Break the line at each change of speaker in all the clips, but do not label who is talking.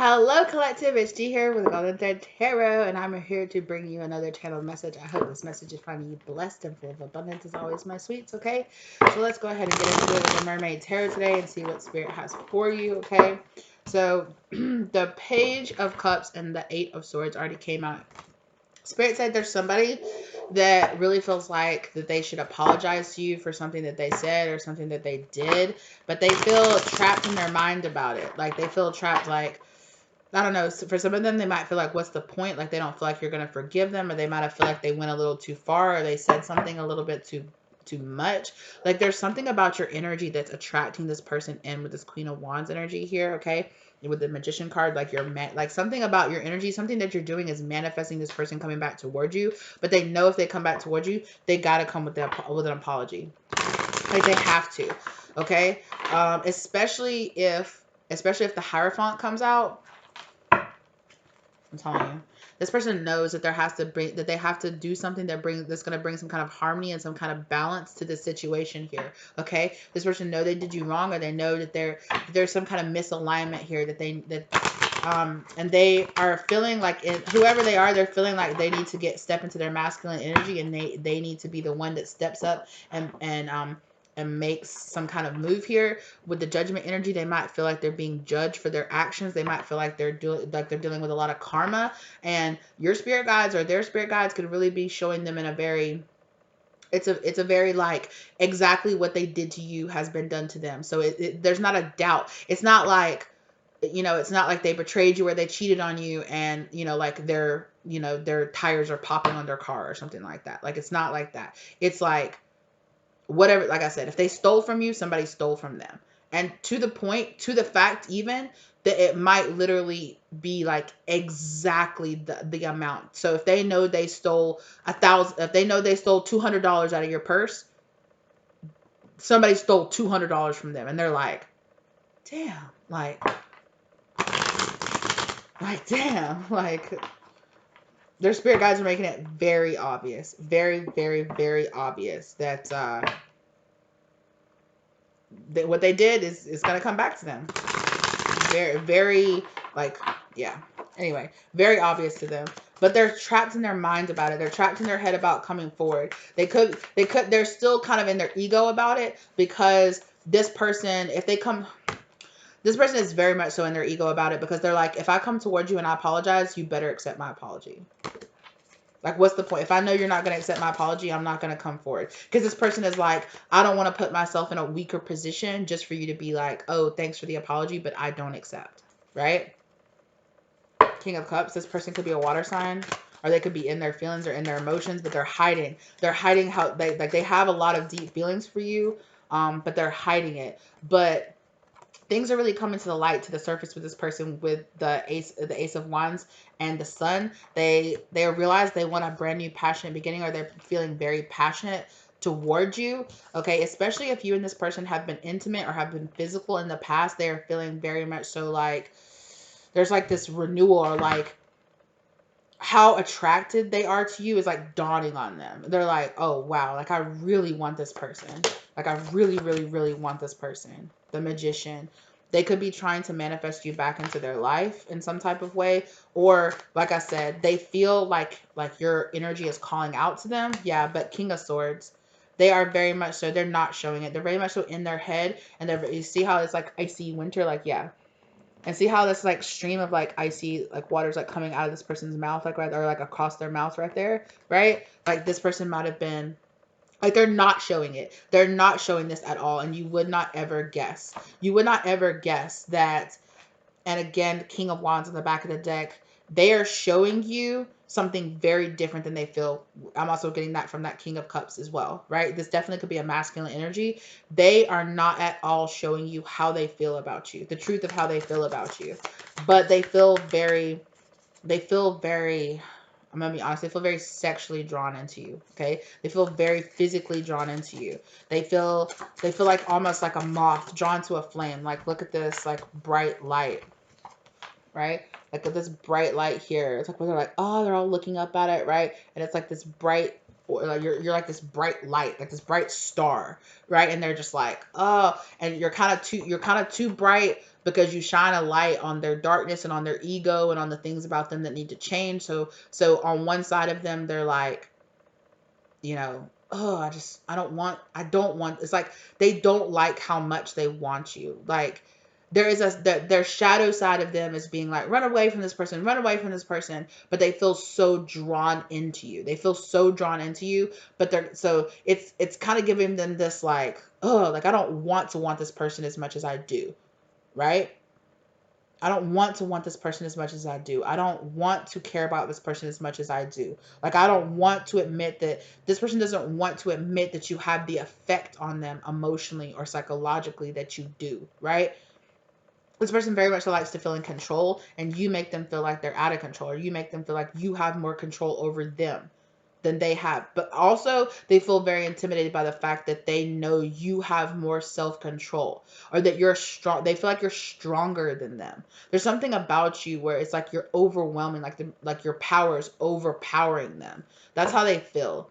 Hello, Collective. It's G here with Golden Thread Tarot, and I'm here to bring you another channel message. I hope this message is finding you blessed and full of abundance as always, my sweets, okay? So let's go ahead and get into it with the Mermaid Tarot today and see what Spirit has for you, okay? So the Page of Cups and the Eight of Swords already came out. Spirit said there's somebody that really feels like that they should apologize to you for something that they said or something that they did, but they feel trapped in their mind about it. Like they feel trapped, like, I don't know. For some of them, they might feel like, what's the point? Like they don't feel like you're going to forgive them, or they might have feel like they went a little too far, or they said something a little bit too much. Like there's something about your energy that's attracting this person in with this Queen of Wands energy here, okay? With the Magician card, like like something about your energy, something that you're doing is manifesting this person coming back towards you. But they know if they come back towards you, they got to come with an apology. Like they have to, okay? Especially if the Hierophant comes out. I'm telling you, this person knows that they have to do something that's going to bring some kind of harmony and some kind of balance to this situation here. Okay, this person know they did you wrong, or they know that there's some kind of misalignment here and they are feeling like whoever they are, they're feeling like they need to step into their masculine energy, and they need to be the one that steps up and makes some kind of move here. With the Judgment energy, they might feel like they're being judged for their actions. They might feel like they're dealing with a lot of karma, and your spirit guides or their spirit guides could really be showing them in a very it's a very like exactly what they did to you has been done to them. So there's not a doubt. It's not like, it's not like they betrayed you or they cheated on you and, like their tires are popping on their car or something like that. Like, it's not like that. It's like, whatever, like I said, if they stole from you, somebody stole from them. And to the fact even that it might literally be like exactly the amount. So if they know they stole if they know they stole $200 out of your purse, somebody stole $200 from them, and they're like, damn, damn, like their spirit guides are making it very obvious, very, very, very obvious that what they did is going to come back to them. Very, very, like, yeah. Anyway, very obvious to them. But they're trapped in their mind about it. They're trapped in their head about coming forward. They're still kind of in their ego about it, because this person, this person is very much so in their ego about it, because they're like, if I come towards you and I apologize, you better accept my apology. Like, what's the point? If I know you're not going to accept my apology, I'm not going to come forward. Because this person is like, I don't want to put myself in a weaker position just for you to be like, oh, thanks for the apology, but I don't accept. Right? King of Cups, this person could be a water sign, or they could be in their feelings or in their emotions, but they're hiding. They're hiding how they have a lot of deep feelings for you, but they're hiding it. But things are really coming to the light, to the surface with this person, with the Ace of Wands and the Sun. They realize they want a brand new passionate beginning, or they're feeling very passionate towards you. Okay, especially if you and this person have been intimate or have been physical in the past, they are feeling very much so like there's like this renewal, or like how attracted they are to you is like dawning on them. They're like, oh wow, like I really want this person. Like I really, really, really want this person. The Magician. They could be trying to manifest you back into their life in some type of way. Or like I said, they feel like your energy is calling out to them. Yeah, but King of Swords, they are very much so, they're not showing it. They're very much so in their head. And you see how it's like icy winter, like, yeah. And see how this like stream of like icy like water's like coming out of this person's mouth, like right, or like across their mouth right there, right? Like this person might have been like, they're not showing it. They're not showing this at all. And you would not ever guess. You would not ever guess that. And again, King of Wands on the back of the deck, they are showing you something very different than they feel. I'm also getting that from that King of Cups as well, right? This definitely could be a masculine energy. They are not at all showing you how they feel about you, the truth of how they feel about you. But they feel very, I'm going to be honest, they feel very sexually drawn into you, okay? They feel very physically drawn into you. They feel like almost like a moth drawn to a flame. Like, look at this, like, bright light, right? Like this bright light here. It's like when they're like, oh, they're all looking up at it, right? And it's like this bright, or like you're like this bright light, like this bright star, right? And they're just like, oh, and you're kind of too bright, because you shine a light on their darkness and on their ego and on the things about them that need to change. So on one side of them, they're like, you know, oh, I don't want, it's like they don't like how much they want you. Like there is their shadow side of them is being like, run away from this person, run away from this person, but they feel so drawn into you. They feel so drawn into you, but so it's kind of giving them this like, oh, like I don't want to want this person as much as I do, right? I don't want to want this person as much as I do. I don't want to care about this person as much as I do. Like, I don't want to admit that this person doesn't want to admit that you have the effect on them emotionally or psychologically that you do, right? This person very much likes to feel in control, and you make them feel like they're out of control, or you make them feel like you have more control over them than they have. But also, they feel very intimidated by the fact that they know you have more self-control, or that you're strong. They feel like you're stronger than them. There's something about you where it's like you're overwhelming, like your power is overpowering them. That's how they feel,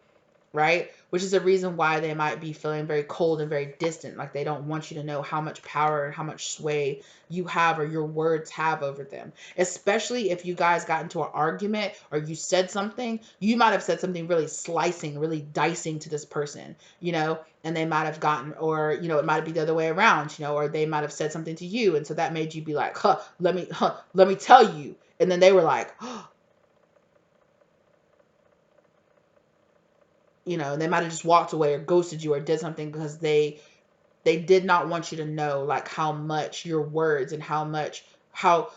right? Which is a reason why they might be feeling very cold and very distant. Like they don't want you to know how much power and how much sway you have or your words have over them. Especially if you guys got into an argument or you said something, you might have said something really slicing, really dicing to this person, you know, and they might have gotten, or, you know, it might be the other way around, you know, or they might have said something to you. And so that made you be like, let me tell you. And then they were like, you know, they might have just walked away or ghosted you or did something because they did not want you to know like how much your words and how much how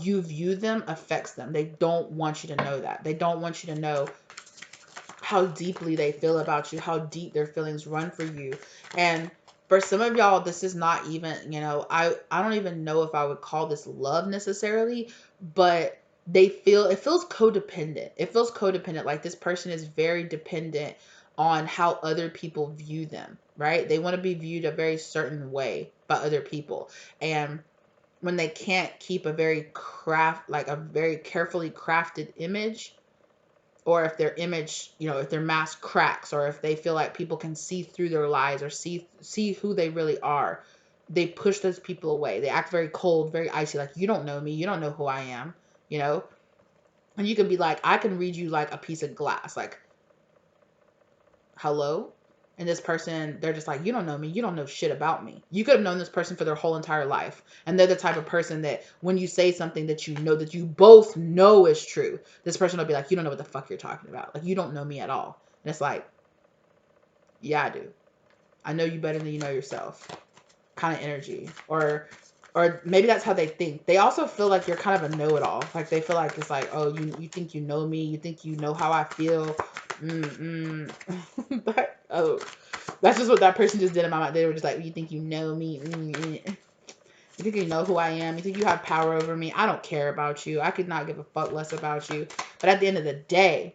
you view them affects them. They don't want you to know that. They don't want you to know how deeply they feel about you, how deep their feelings run for you. And for some of y'all, this is not even, you know, I don't even know if I would call this love necessarily, but it feels codependent. It feels codependent. Like this person is very dependent on how other people view them, right? They want to be viewed a very certain way by other people. And when they can't keep a very carefully crafted image, or if their image, you know, if their mask cracks, or if they feel like people can see through their lies or see who they really are, they push those people away. They act very cold, very icy, like you don't know me, you don't know who I am, you know? And you can be like, I can read you like a piece of glass, like, hello? And this person, they're just like, you don't know me, you don't know shit about me. You could have known this person for their whole entire life, and they're the type of person that when you say something that you know, that you both know is true, this person will be like, you don't know what the fuck you're talking about, like you don't know me at all. And it's like, yeah, I do. I know you better than you know yourself, kind of energy. Or maybe that's how they think. They also feel like you're kind of a know-it-all. Like they feel like it's like, oh, you think you know me, you think you know how I feel. But, oh, that's just what that person just did in my mind. They were just like, you think you know me? You think you know who I am? You think you have power over me? I don't care about you. I could not give a fuck less about you. But at the end of the day,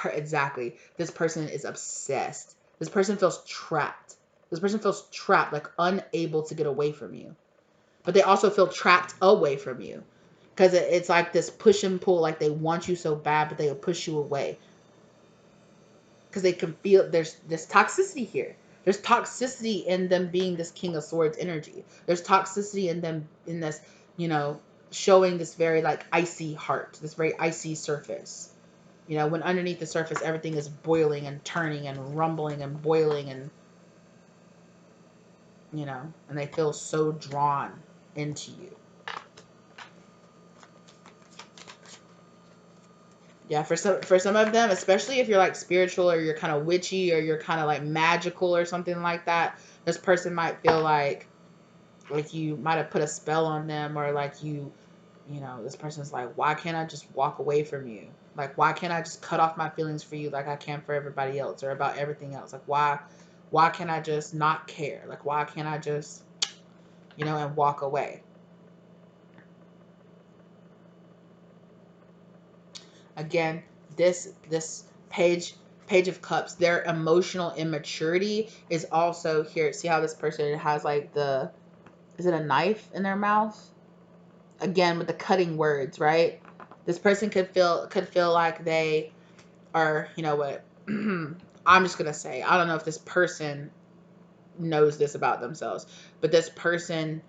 exactly, this person is obsessed. This person feels trapped. This person feels trapped, like unable to get away from you. But they also feel trapped away from you. Because it's like this push and pull, like they want you so bad, but they'll push you away. Because they can feel there's toxicity here. There's toxicity in them being this King of Swords energy. There's toxicity in them in this, you know, showing this very like icy heart, this very icy surface. You know, when underneath the surface everything is boiling and turning and rumbling and boiling, and you know, and they feel so drawn into you. Yeah, for some of them, especially if you're like spiritual or you're kind of witchy or you're kind of like magical or something like that, this person might feel like you might have put a spell on them, or like you know, this person's like, why can't I just walk away from you? Like, why can't I just cut off my feelings for you like I can for everybody else or about everything else? Like, why can't I just not care? Like, why can't I just, you know, and walk away? Again, this page of cups, their emotional immaturity is also here. See how this person has like is it a knife in their mouth? Again, with the cutting words, right? This person could feel like they are, you know what? I'm just gonna say, I don't know if this person knows this about themselves, but this person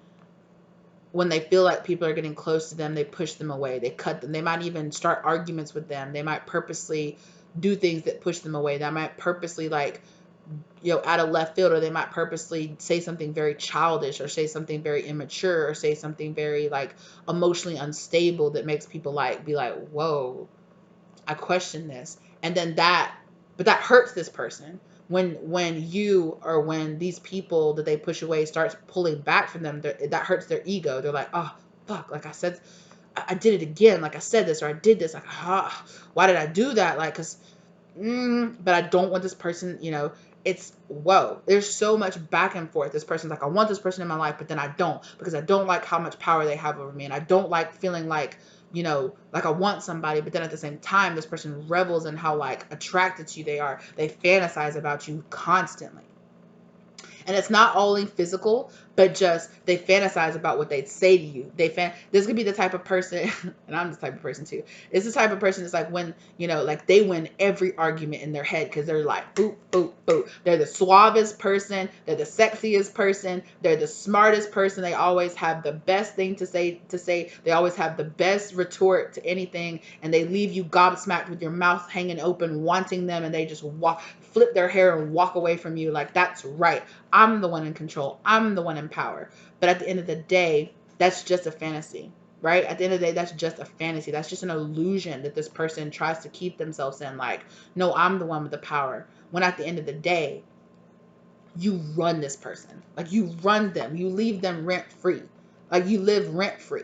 when they feel like people are getting close to them, they push them away. They cut them. They might even start arguments with them. They might purposely do things that push them away. They might purposely, like, out of left field, or they might purposely say something very childish, or say something very immature, or say something very, like, emotionally unstable that makes people, like, be like, whoa, I question this. And then but that hurts this person. When you, or when these people that they push away starts pulling back from them, that hurts their ego. They're like, oh, fuck, like I said, I did it again. Like I said this, or I did this. Like, why did I do that? Like, because but I don't want this person, it's, whoa, there's so much back and forth. This person's like, I want this person in my life, but then I don't, because I don't like how much power they have over me. And I don't like feeling like, like I want somebody, but then at the same time, this person revels in how, like, attracted to you they are. They fantasize about you constantly. And it's not only physical, but just they fantasize about what they'd say to you. This could be the type of person, and I'm this type of person too. It's the type of person that's like, when, like, they win every argument in their head because they're like, boop, boop, boop. They're the suavest person. They're the sexiest person. They're the smartest person. They always have the best thing to say. They always have the best retort to anything, and they leave you gobsmacked with your mouth hanging open, wanting them, and they just flip their hair and walk away from you like, that's right, I'm the one in control, I'm the one in power. But at the end of the day, that's just a fantasy, right? At the end of the day, that's just a fantasy. That's just an illusion that this person tries to keep themselves in, like, no, I'm the one with the power. When at the end of the day, you run this person. Like, you run them. You leave them rent free. Like, you live rent free.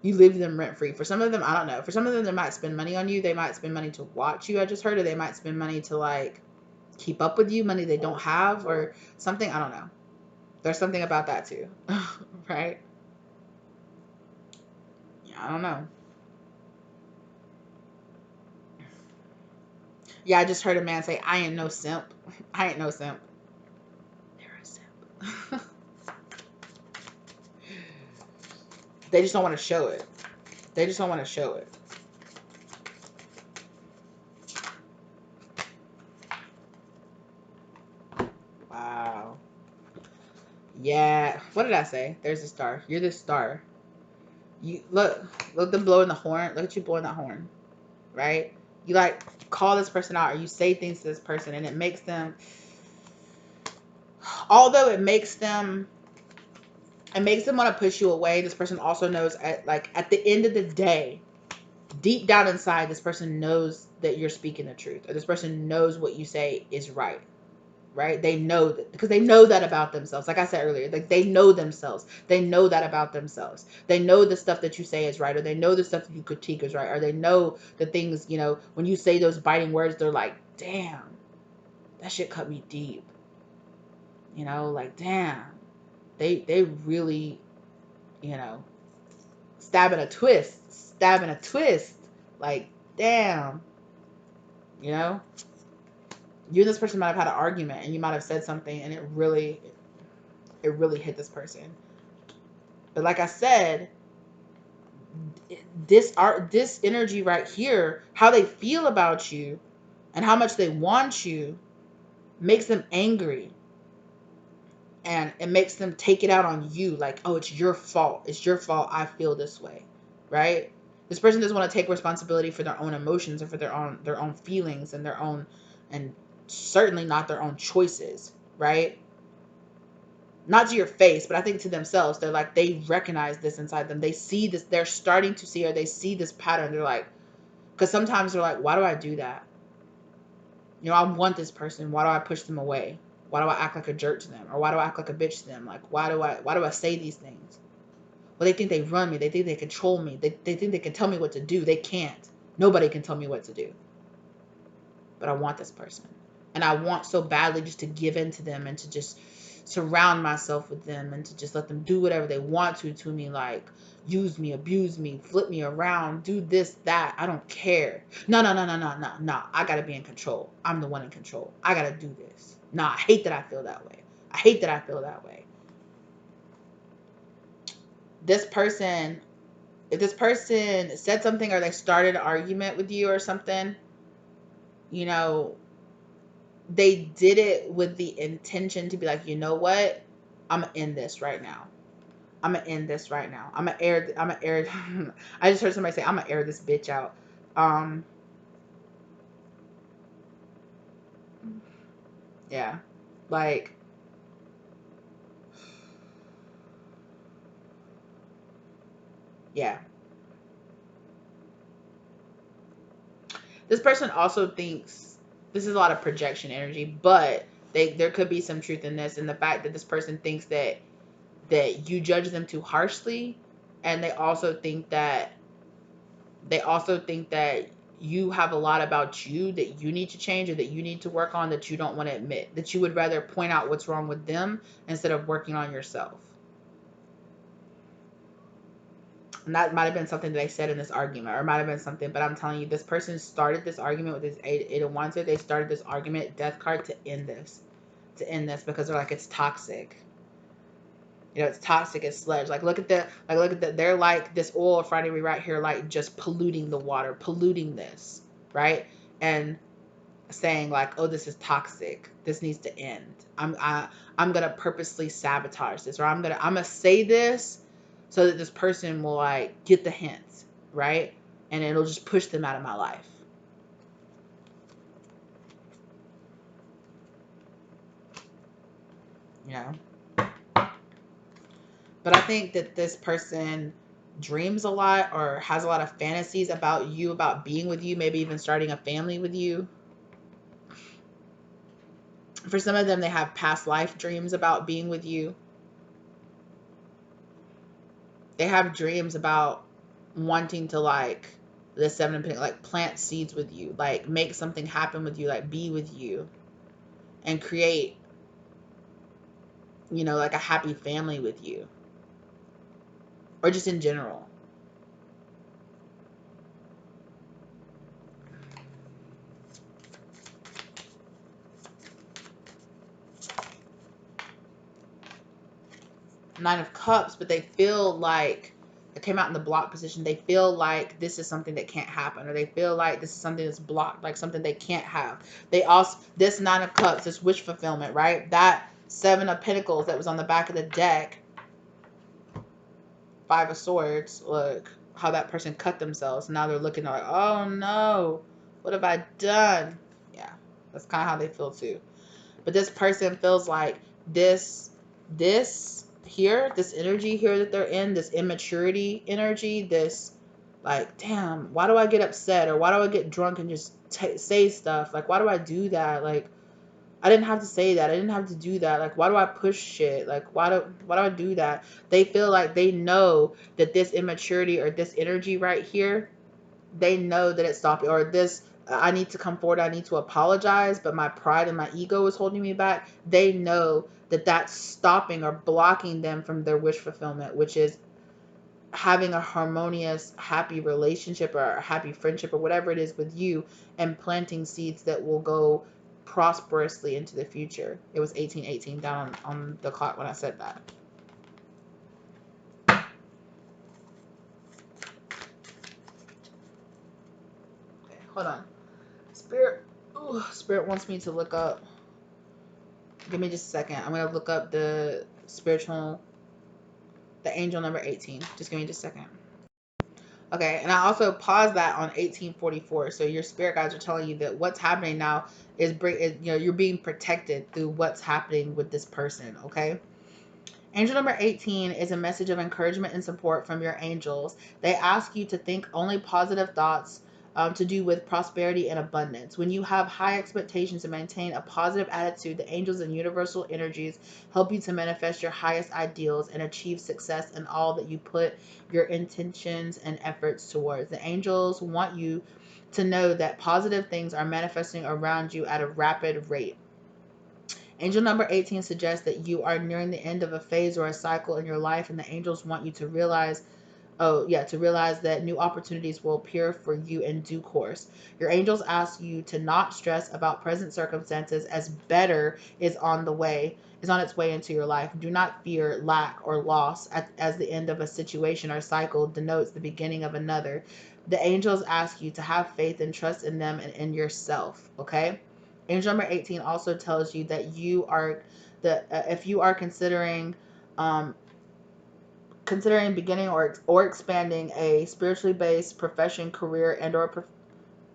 You leave them rent free. For some of them, I don't know. For some of them, they might spend money on you. They might spend money to watch you. I just heard it. They might spend money to, like, keep up with you, money they don't have or something. I don't know. There's something about that too. Right? Yeah, I don't know. Yeah, I just heard a man say, I ain't no simp. I ain't no simp. They're a simp. They just don't want to show it. They just don't want to show it. Wow. Yeah. What did I say? There's a star. You're the star. You look them blowing the horn. Look at you blowing that horn. Right? You, like, call this person out, or you say things to this person, and it makes them, although it makes them want to push you away, this person also knows, at the end of the day, deep down inside, this person knows that you're speaking the truth, or this person knows what you say is right. Right? They know that, because they know that about themselves. Like I said earlier, like, they know themselves. They know that about themselves. They know the stuff that you say is right, or they know the stuff that you critique is right, or they know the things, when you say those biting words, they're like, damn, that shit cut me deep. Like, damn, they really, you know, stabbing a twist. Like, damn, you know, you and this person might have had an argument, and you might have said something, and it really hit this person. But like I said, this energy right here, how they feel about you and how much they want you, makes them angry. And it makes them take it out on you, like, oh, it's your fault. It's your fault I feel this way, right? This person doesn't want to take responsibility for their own emotions, or for their own feelings, and certainly not their own choices, right? Not to your face, but I think to themselves. They're like, they recognize this inside them. They see this. They're starting to see, or they see this pattern. They're like, because sometimes they're like, why do I do that? I want this person. Why do I push them away? Why do I act like a jerk to them? Or why do I act like a bitch to them? Like, why do I say these things? Well, they think they run me. They think they control me. They think they can tell me what to do. They can't. Nobody can tell me what to do. But I want this person. And I want so badly just to give in to them, and to just surround myself with them, and to just let them do whatever they want to me, like, use me, abuse me, flip me around, do this, that. I don't care. No. I gotta be in control. I'm the one in control. I gotta do this. I hate that I feel that way. I hate that I feel that way. This person, if this person said something, or they started an argument with you or something, they did it with the intention to be like, you know what? I'm in this right now. I'm gonna end this right now. I'm gonna air. I'm gonna air. I just heard somebody say I'm gonna air this bitch out. Um, yeah, like yeah. This person also thinks this is a lot of projection energy, but there could be some truth in this, and the fact that this person thinks that you judge them too harshly, and they also think that you have a lot about you that you need to change or that you need to work on that you don't want to admit, that you would rather point out what's wrong with them instead of working on yourself. And that might have been something that I said in this argument, or it might have been something, but I'm telling you, this person started this argument with this eight of wanted. They started this argument, death card, to end this because they're like, it's toxic. It's toxic as sludge. Like look at the they're like this oil Friday right here, like just polluting the water, polluting this, right? And saying like, oh, this is toxic. This needs to end. I'm gonna purposely sabotage this, or I'm gonna say this so that this person will like get the hints, right? And it'll just push them out of my life. You know? But I think that this person dreams a lot or has a lot of fantasies about you, about being with you, maybe even starting a family with you. For some of them, they have past life dreams about being with you. They have dreams about wanting to like the seven of pentacles, like plant seeds with you, like make something happen with you, like be with you and create, like a happy family with you, or just in general. Nine of Cups, but they feel like it came out in the block position. They feel like this is something that can't happen, or they feel like this is something that's blocked, like something they can't have. They also, this Nine of Cups, this wish fulfillment, right? That Seven of Pentacles that was on the back of the deck, Five of Swords, look how that person cut themselves. Now they're looking like, oh no, what have I done? Yeah, that's kind of how they feel too. But this person feels like this here, this energy here that they're in, this immaturity energy, this like, damn, why do I get upset, or why do I get drunk and just say stuff? Like, why do I do that? Like, I didn't have to say that. I didn't have to do that. Like, why do I push shit? Like, why do I do that? They feel like they know that this immaturity or this energy right here, they know that it's stopping, or this, I need to come forward, I need to apologize, but my pride and my ego is holding me back. They know that that's stopping or blocking them from their wish fulfillment, which is having a harmonious, happy relationship or a happy friendship or whatever it is with you, and planting seeds that will go prosperously into the future. It was 1818 down on the clock when I said that. Okay, hold on. Spirit wants me to look up. Give me just a second. I'm going to look up the angel number 18. Just give me just a second. Okay, and I also paused that on 1844. So your spirit guides are telling you that what's happening now is you're being protected through what's happening with this person, okay? Angel number 18 is a message of encouragement and support from your angels. They ask you to think only positive thoughts, to do with prosperity and abundance. When you have high expectations and maintain a positive attitude, the angels and universal energies help you to manifest your highest ideals and achieve success in all that you put your intentions and efforts towards. The angels want you to know that positive things are manifesting around you at a rapid rate. Angel number 18 suggests that you are nearing the end of a phase or a cycle in your life, and the angels want you to realize that new opportunities will appear for you in due course. Your angels ask you to not stress about present circumstances, as better is on its way into your life. Do not fear lack or loss, as the end of a situation or cycle denotes the beginning of another. The angels ask you to have faith and trust in them and in yourself, okay? Angel number 18 also tells you that if you are considering um, considering beginning or expanding a spiritually based profession, career, and or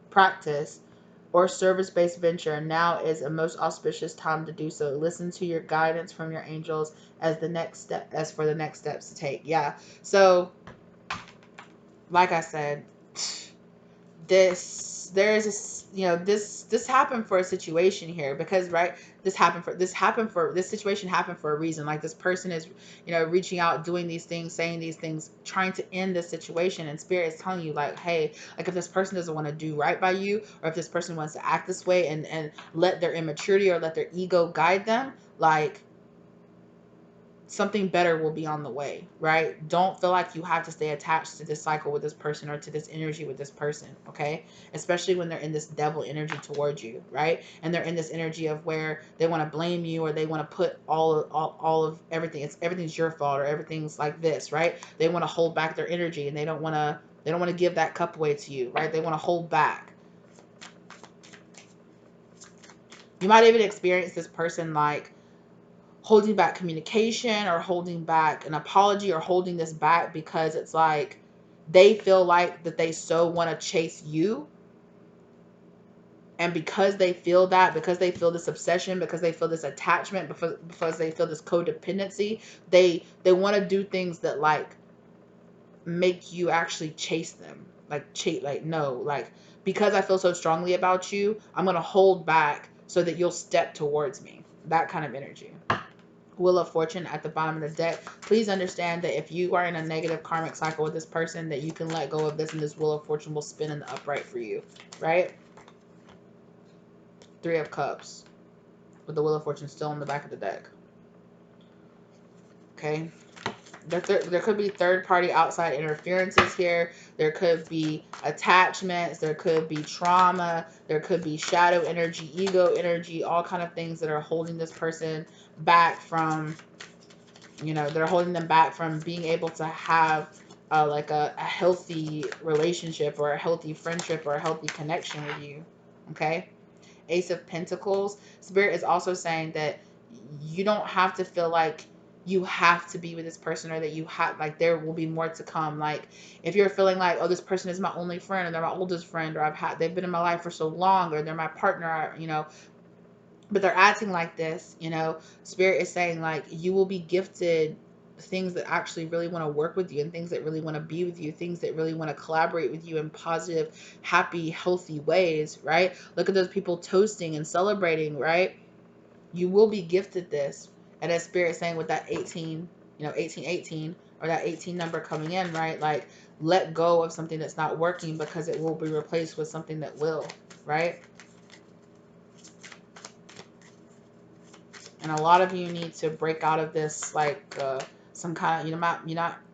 practice or service-based venture, now is a most auspicious time to do so. Listen to your guidance from your angels as for the next steps to take. Yeah. So, like I said, this happened for a situation here, because right, this situation happened for a reason. Like, this person is, reaching out, doing these things, saying these things, trying to end this situation, and spirit is telling you, like, hey, like, if this person doesn't want to do right by you, or if this person wants to act this way and let their immaturity or let their ego guide them, like, something better will be on the way, right? Don't feel like you have to stay attached to this cycle with this person or to this energy with this person, okay? Especially when they're in this devil energy towards you, right? And they're in this energy of where they want to blame you, or they want to put all of everything, everything's your fault, or everything's like this, right? They want to hold back their energy, and they don't want to give that cup away to you, right? They want to hold back. You might even experience this person like holding back communication, or holding back an apology, or holding this back because it's like they feel like that they so want to chase you. And because they feel that, because they feel this obsession, because they feel this attachment, because they feel this codependency, they want to do things that like make you actually chase them. No, like, because I feel so strongly about you, I'm going to hold back so that you'll step towards me. That kind of energy. Wheel of Fortune at the bottom of the deck. Please understand that if you are in a negative karmic cycle with this person, that you can let go of this, and this Wheel of Fortune will spin in the upright for you, right? Three of Cups with the Wheel of Fortune still in the back of the deck. Okay. There could be third-party outside interferences here. There could be attachments. There could be trauma. There could be shadow energy, ego energy, all kind of things that are holding this person back from, they're holding them back from being able to have like a healthy relationship, or a healthy friendship, or a healthy connection with you. Okay. Ace of Pentacles. Spirit is also saying that you don't have to feel like you have to be with this person, or that you have, like, there will be more to come. Like, if you're feeling like, oh, this person is my only friend, or they're my oldest friend, or they've been in my life for so long, or they're my partner, but they're acting like this, Spirit is saying, like, you will be gifted things that actually really want to work with you, and things that really want to be with you, things that really want to collaborate with you in positive, happy, healthy ways, right? Look at those people toasting and celebrating, right? You will be gifted this. And as Spirit is saying with that 18, 1818, or that 18 number coming in, right? Like, let go of something that's not working, because it will be replaced with something that will, right? And a lot of you need to break out of this, like, some kind of,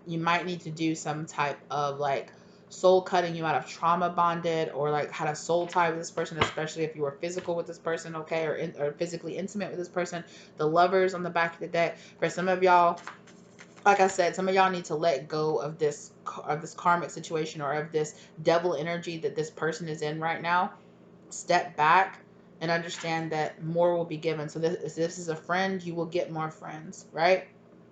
you might need to do some type of like soul cutting. You might have trauma bonded, or like had a soul tie with this person, especially if you were physical with this person, okay, or physically intimate with this person. The Lovers on the back of the deck. For some of y'all, like I said, some of y'all need to let go of this karmic situation, or of this devil energy that this person is in right now. Step back and understand that more will be given. So this is a friend, you will get more friends, right?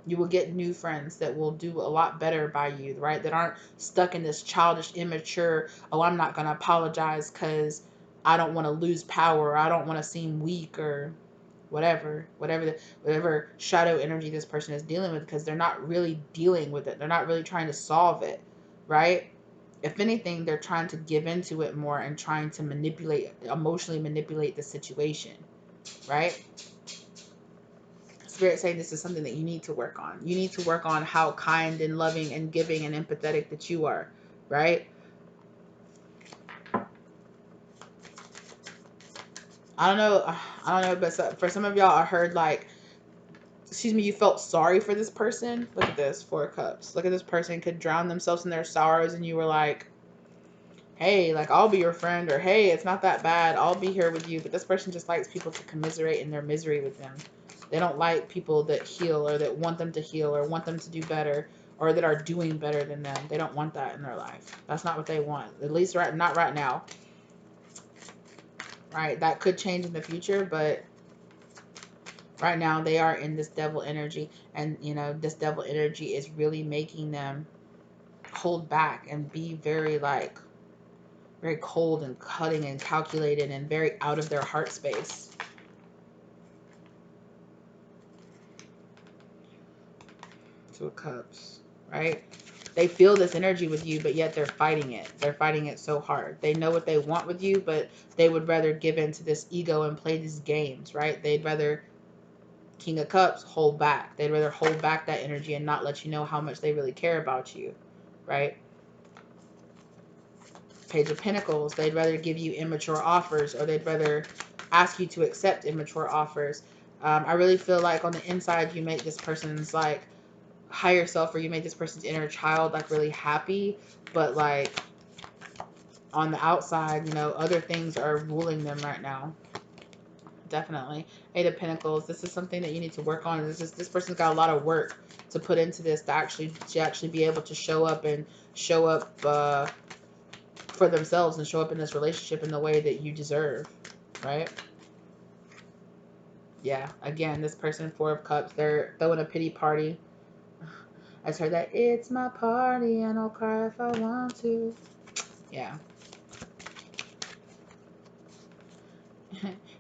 You will get new friends that will do a lot better by you, right? That aren't stuck in this childish, immature, oh, I'm not going to apologize because I don't want to lose power, or I don't want to seem weak, or whatever shadow energy this person is dealing with, because they're not really dealing with it. They're not really trying to solve it, right? If anything, they're trying to give into it more, and trying to emotionally manipulate the situation, right? Spirit saying this is something that you need to work on. You need to work on how kind and loving and giving and empathetic that you are, right? I don't know, but for some of y'all, I heard like, excuse me, you felt sorry for this person. Look at this, 4 of Cups. Look at this person could drown themselves in their sorrows, and you were like, hey, like, I'll be your friend, or hey, it's not that bad, I'll be here with you. But this person just likes people to commiserate in their misery with them. They don't like people that heal, or that want them to heal, or want them to do better, or that are doing better than them. They don't want that in their life. That's not what they want. At least not right now. Right? That could change in the future, but Right now, they are in this devil energy. And, you know, this devil energy is really making them hold back and be very, like, very cold and cutting and calculated and very out of their heart space. Two of Cups, right? They feel this energy with you, but yet they're fighting it. They're fighting it so hard. They know what they want with you, but they would rather give in to this ego and play these games, right? They'd rather, King of Cups, hold back. They'd rather hold back that energy and not let you know how much they really care about you, right? Page of Pentacles, they'd rather give you immature offers, or they'd rather ask you to accept immature offers. I really feel like on the inside, you make this person's, like, higher self, or you make this person's inner child, like, really happy, but, like, on the outside, you know, other things are ruling them right now. Definitely. Eight of Pentacles, this is something that you need to work on. This person's got a lot of work to put into this to actually be able to show up for themselves and show up in this relationship in the way that you deserve, right? Yeah, again, this person, Four of Cups, they're throwing a pity party. I just heard that, it's my party and I'll cry if I want to. Yeah.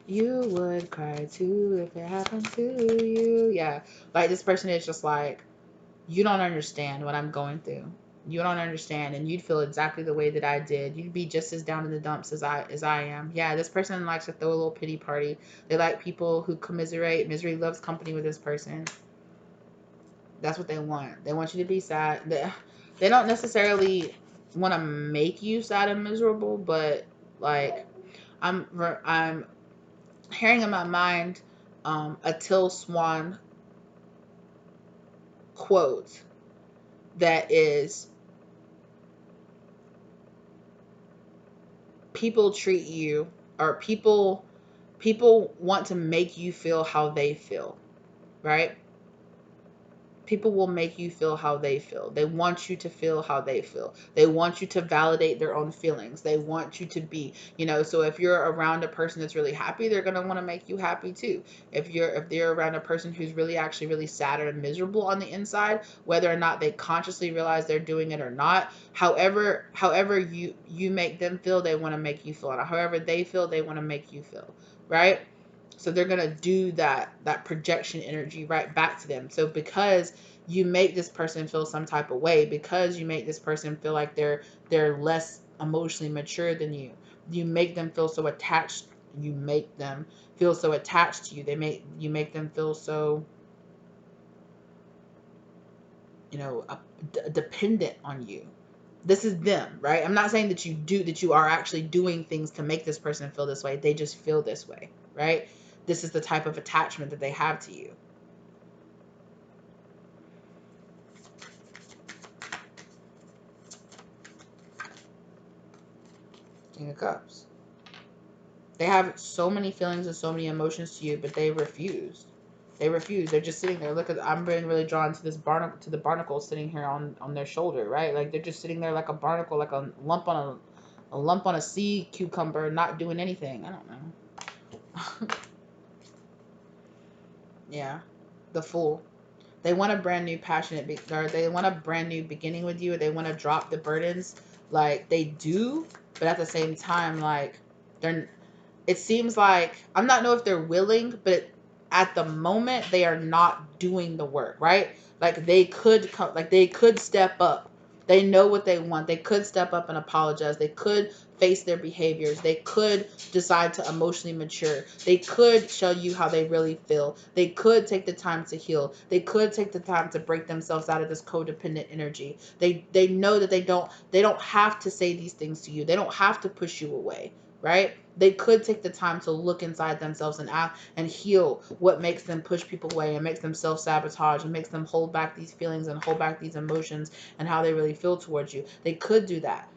You would cry too if it happened to you. Yeah. Like, this person is just like, you don't understand what I'm going through. You don't understand, and you'd feel exactly the way that I did. You'd be just as down in the dumps as I am. Yeah, this person likes to throw a little pity party. They like people who commiserate. Misery loves company with this person. That's what they want. They want you to be sad. They don't necessarily want to make you sad and miserable, but, like, I'm hearing in my mind a Till Swan quote that is, people treat you, or people want to make you feel how they feel, right? People will make you feel how they feel. They want you to feel how they feel. They want you to validate their own feelings. They want you to be, you know, so if you're around a person that's really happy, they're going to want to make you happy too. If they're around a person who's really actually really sad or miserable on the inside, whether or not they consciously realize they're doing it or not, however you make them feel, they want to make you feel. And however they feel, they want to make you feel, right? So they're going to do that projection energy right back to them. So because you make this person feel some type of way, because you make this person feel like they're less emotionally mature than you, you make them feel so attached. You make them feel so attached to you. You make them feel so, you know, dependent on you. This is them, right? I'm not saying that you are actually doing things to make this person feel this way. They just feel this way, right? This is the type of attachment that they have to you. King of Cups. They have so many feelings and so many emotions to you, but they refuse. They refuse. They're just sitting there. Look at, I'm being really drawn to this barnacle, to the barnacle sitting here on their shoulder, right? Like, they're just sitting there like a barnacle, like a lump on a sea cucumber, not doing anything. I don't know. Yeah, the Fool. They want a brand new or they want a brand new beginning with you. Or they want to drop the burdens, like they do, but at the same time, like, they're. It seems like, I'm not know if they're willing, but at the moment they are not doing the work, right? Like, they could come, like, they could step up. They know what they want. They could step up and apologize. They could face their behaviors. They could decide to emotionally mature. They could show you how they really feel. They could take the time to heal. They could take the time to break themselves out of this codependent energy. They know that they don't have to say these things to you. They don't have to push you away, right? They could take the time to look inside themselves and heal what makes them push people away and makes them self-sabotage and makes them hold back these feelings and hold back these emotions and how they really feel towards you. They could do that.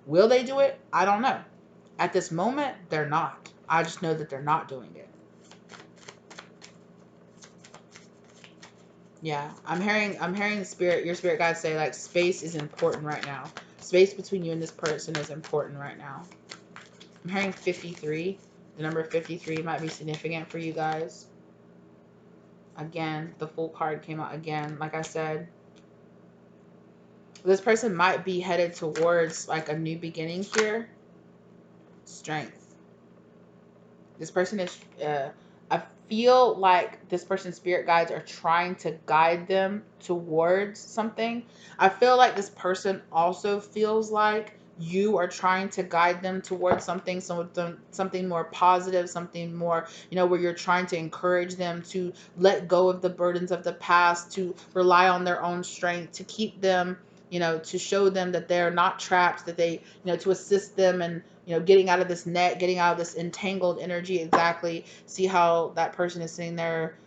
Will they do it? I don't know. At this moment, they're not. I just know that they're not doing it. Yeah, I'm hearing your spirit guide say, like, space is important right now. Space between you and this person is important right now. I'm hearing 53. The number 53 might be significant for you guys. Again, the Fool card came out again. Like I said, this person might be headed towards like a new beginning here. Strength. This person is, I feel like this person's spirit guides are trying to guide them towards something. I feel like this person also feels like you are trying to guide them towards something, something more positive, something more, where you're trying to encourage them to let go of the burdens of the past, to rely on their own strength, to keep them, to show them that they're not trapped, that they, to assist them and, getting out of this net, getting out of this entangled energy. Exactly. See how that person is sitting there,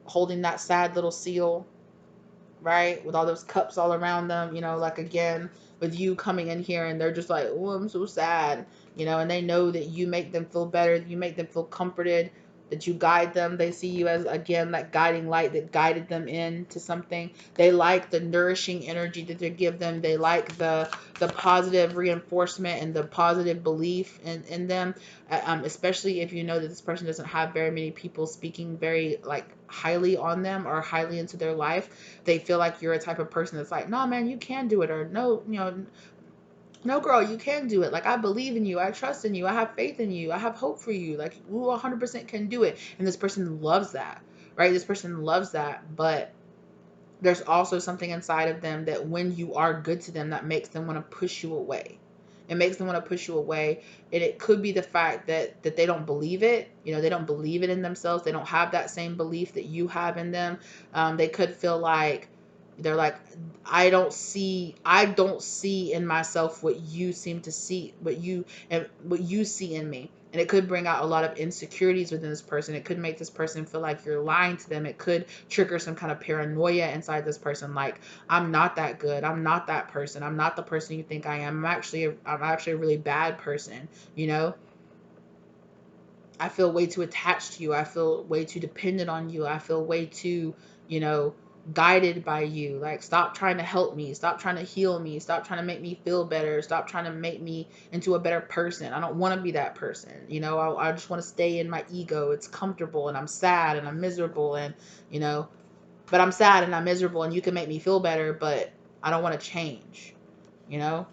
holding that sad little seal, right? With all those cups all around them, like again, with you coming in here and they're just like, oh, I'm so sad, and they know that you make them feel better, you make them feel comforted, that you guide them. They see you as, again, that guiding light that guided them into something. They like the nourishing energy that they give them. They like the positive reinforcement and the positive belief in them, especially if you know that this person doesn't have very many people speaking very like highly on them or highly into their life. They feel like you're a type of person that's like, no, man, you can do it, or no, no, girl, you can do it. Like, I believe in you. I trust in you. I have faith in you. I have hope for you. Like, you 100% can do it. And this person loves that, right? This person loves that. But there's also something inside of them that when you are good to them, that makes them want to push you away. It makes them want to push you away. And it could be the fact that they don't believe it. They don't believe it in themselves. They don't have that same belief that you have in them. They could feel like they're like, I don't see in myself what you seem to see, what you see in me. And it could bring out a lot of insecurities within this person. It could make this person feel like you're lying to them. It could trigger some kind of paranoia inside this person, like, I'm not that good, I'm not that person, I'm not the person you think I am. I'm actually a really bad person. I feel way too attached to you. I feel way too dependent on you. I feel way too, you know, guided by you. Like, stop trying to help me. Stop trying to heal me. Stop trying to make me feel better. Stop trying to make me into a better person. I don't want to be that person. I just want to stay in my ego. It's comfortable, and I'm sad and I'm miserable, and, but I'm sad and I'm miserable, and you can make me feel better, but I don't want to change, you know?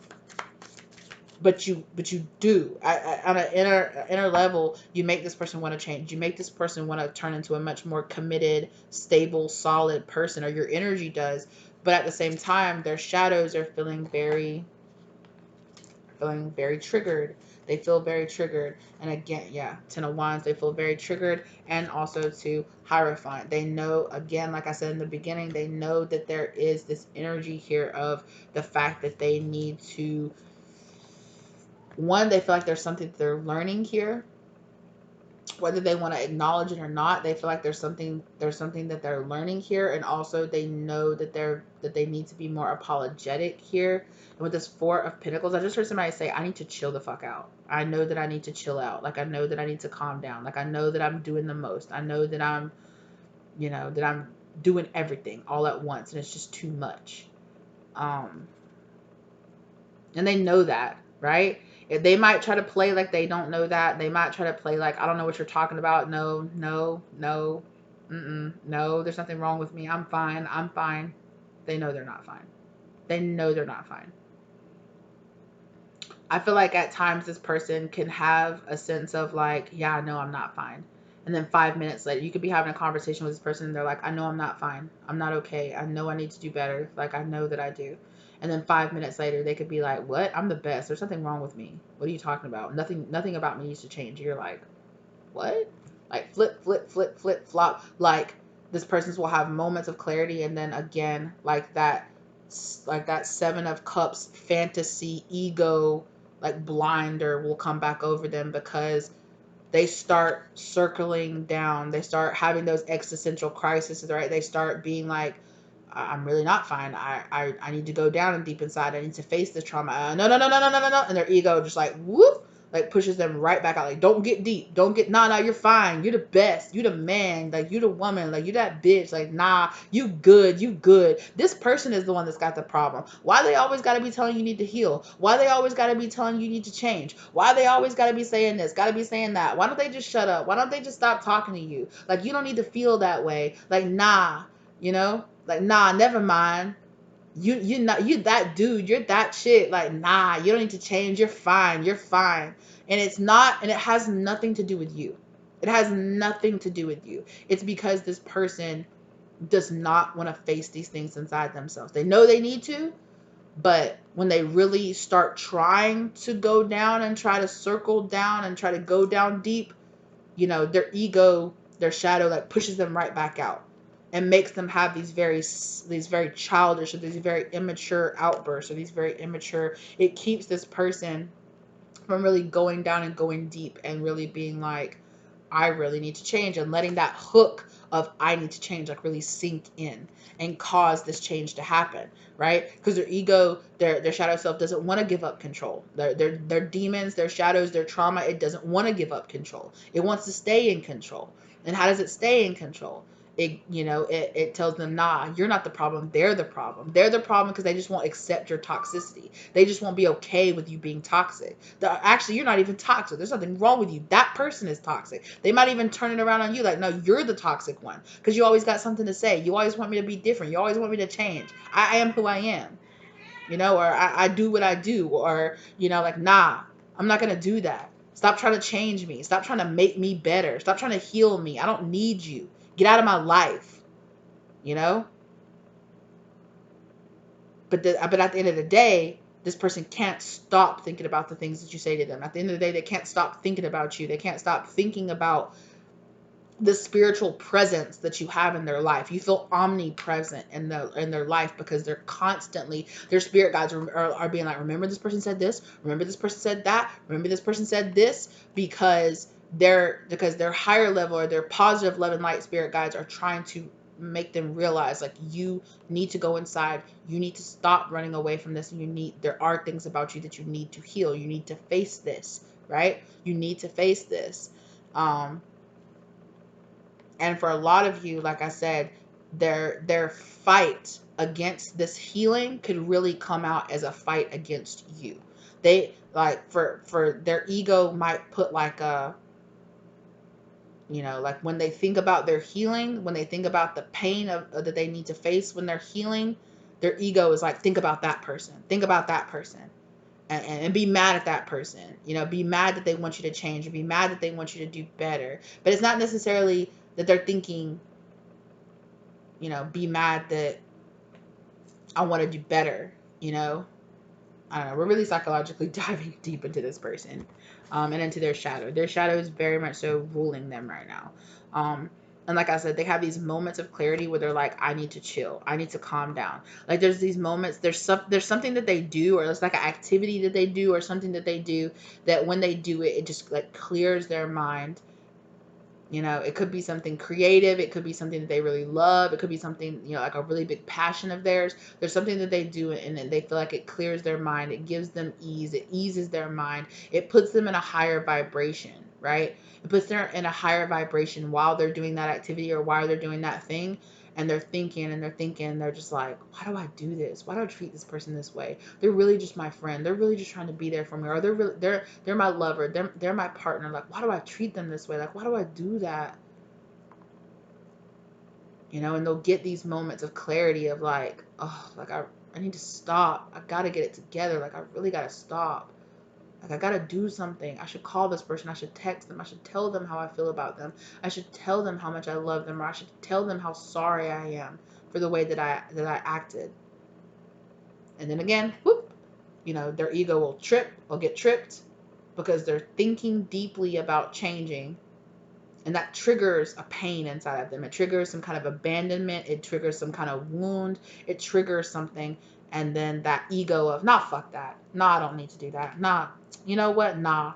But you do. On an inner level, you make this person want to change. You make this person want to turn into a much more committed, stable, solid person, or your energy does. But at the same time, their shadows are feeling very triggered. They feel very triggered. And again, yeah, Ten of Wands, they feel very triggered. And also to Hierophant, they know, again, like I said in the beginning, they know that there is this energy here of the fact that they need to, one, they feel like there's something that they're learning here, whether they want to acknowledge it or not. They feel like there's something that they're learning here, and also they know that they need to be more apologetic here. And with this Four of Pentacles, I just heard somebody say, I need to chill the fuck out. I know that I need to chill out. Like, I know that I need to calm down. Like, I know that I'm doing the most. I know that I'm doing everything all at once, and it's just too much. And they know that, right? They might try to play like they don't know that. They might try to play like, I don't know what you're talking about. No, no, no. No, there's nothing wrong with me. I'm fine. I'm fine. They know they're not fine. They know they're not fine. I feel like at times this person can have a sense of like, yeah, I know I'm not fine. And then 5 minutes later, you could be having a conversation with this person and they're like, I know I'm not fine. I'm not okay. I know I need to do better. Like, I know that I do. And then 5 minutes later, they could be like, what? I'm the best. There's nothing wrong with me. What are you talking about? Nothing about me needs to change. You're like, what? Like, flip, flip, flip, flip, flop. Like, this person will have moments of clarity, and then again, like that Seven of Cups fantasy ego, like, blinder will come back over them, because they start circling down. They start having those existential crises, right? They start being like, I'm really not fine. I need to go down and deep inside. I need to face this trauma. No, no, no, no, no, no, no, no. And their ego just like, whoop, like pushes them right back out. Like, don't get deep. Don't get, nah, you're fine. You're the best. You the man. Like, you the woman. Like, you that bitch. Like, nah, you good. You good. This person is the one that's got the problem. Why they always got to be telling you need to heal? Why they always got to be telling you need to change? Why they always got to be saying this? Got to be saying that? Why don't they just shut up? Why don't they just stop talking to you? Like, you don't need to feel that way. Like, nah, you know? Like, nah, never mind. You not, you that dude, you're that shit. Like, nah, you don't need to change. You're fine. You're fine. And it's not, and it has nothing to do with you. It has nothing to do with you. It's because this person does not want to face these things inside themselves. They know they need to, but when they really start trying to go down and try to circle down and try to go down deep, their ego, their shadow, like pushes them right back out and makes them have these very childish or these very immature outbursts, or these very immature, it keeps this person from really going down and going deep and really being like, I really need to change, and letting that hook of I need to change like really sink in and cause this change to happen, right? Because their ego, their shadow self doesn't want to give up control. Their demons, their shadows, their trauma, it doesn't want to give up control. It wants to stay in control. And how does it stay in control? It tells them, nah, you're not the problem. They're the problem. They're the problem because they just won't accept your toxicity. They just won't be okay with you being toxic. Actually, you're not even toxic. There's nothing wrong with you. That person is toxic. They might even turn it around on you. Like, no, you're the toxic one because you always got something to say. You always want me to be different. You always want me to change. I am who I am, or I do what I do, or, like, nah, I'm not going to do that. Stop trying to change me. Stop trying to make me better. Stop trying to heal me. I don't need you. Get out of my life, you know? But at the end of the day, this person can't stop thinking about the things that you say to them. At the end of the day, they can't stop thinking about you. They can't stop thinking about the spiritual presence that you have in their life. You feel omnipresent in their life because they're constantly, their spirit guides are being like, remember this person said this, remember this person said that, remember this person said this, because their higher level, or their positive love and light spirit guides are trying to make them realize, like, you need to go inside, you need to stop running away from this, and there are things about you that you need to heal, you need to face this, right? You need to face this. And for a lot of you, like I said, their fight against this healing could really come out as a fight against you. They, like, for their ego might put like a, like, when they think about their healing, when they think about the pain of that they need to face when they're healing, their ego is like, think about that person. Think about that person. And be mad at that person. Be mad that they want you to change, or be mad that they want you to do better. But it's not necessarily that they're thinking, be mad that I want to do better. I don't know. We're really psychologically diving deep into this person, and into their shadow. Their shadow is very much so ruling them right now. And like I said, they have these moments of clarity where they're like, I need to chill. I need to calm down. Like, there's these moments, there's something that they do, or it's like an activity that they do, or something that they do, that when they do it, it just like clears their mind. It could be something creative. It could be something that they really love. It could be something, like a really big passion of theirs. There's something that they do, and they feel like it clears their mind. It gives them ease. It eases their mind. It puts them in a higher vibration, right? It puts them in a higher vibration while they're doing that activity, or while they're doing that thing. And they're thinking, they're just like, why do I do this? Why do I treat this person this way? They're really just my friend. They're really just trying to be there for me. Or they're my lover. They're my partner. Like, why do I treat them this way? Like, why do I do that? And they'll get these moments of clarity of like, oh, like, I need to stop. I gotta get it together. Like, I really gotta stop. Like, I gotta do something. I should call this person. I should text them. I should tell them how I feel about them. I should tell them how much I love them, or I should tell them how sorry I am for the way that I acted. And then again, whoop, their ego will get tripped, because they're thinking deeply about changing, and that triggers a pain inside of them. It triggers some kind of abandonment. It triggers some kind of wound. It triggers something. And then that ego of, nah, fuck that. Nah, I don't need to do that. Nah, you know what? Nah,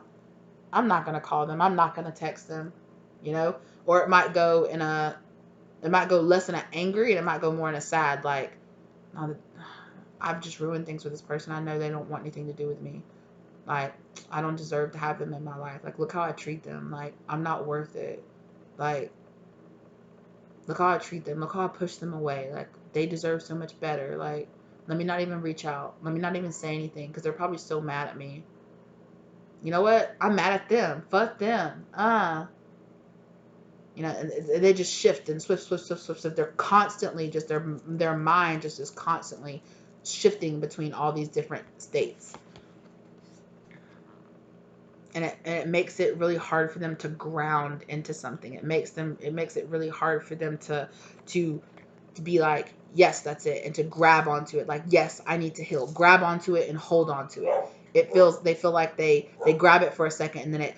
I'm not going to call them. I'm not going to text them, or it might go less in an angry, and it might go more in a sad, like, no, I've just ruined things with this person. I know they don't want anything to do with me. Like, I don't deserve to have them in my life. Like, look how I treat them. Like, I'm not worth it. Like, look how I treat them. Look how I push them away. Like, they deserve so much better. Like, let me not even reach out. Let me not even say anything because they're probably so mad at me. You know what? I'm mad at them. Fuck them. You know, and they just shift and swift. They're constantly just their mind just is constantly shifting between all these different states. And it makes it really hard for them to ground into something. It makes it really hard for them to be like, yes, that's it, and to grab onto it. Like, yes, I need to heal. Grab onto it and hold onto it. They feel like they grab it for a second and then it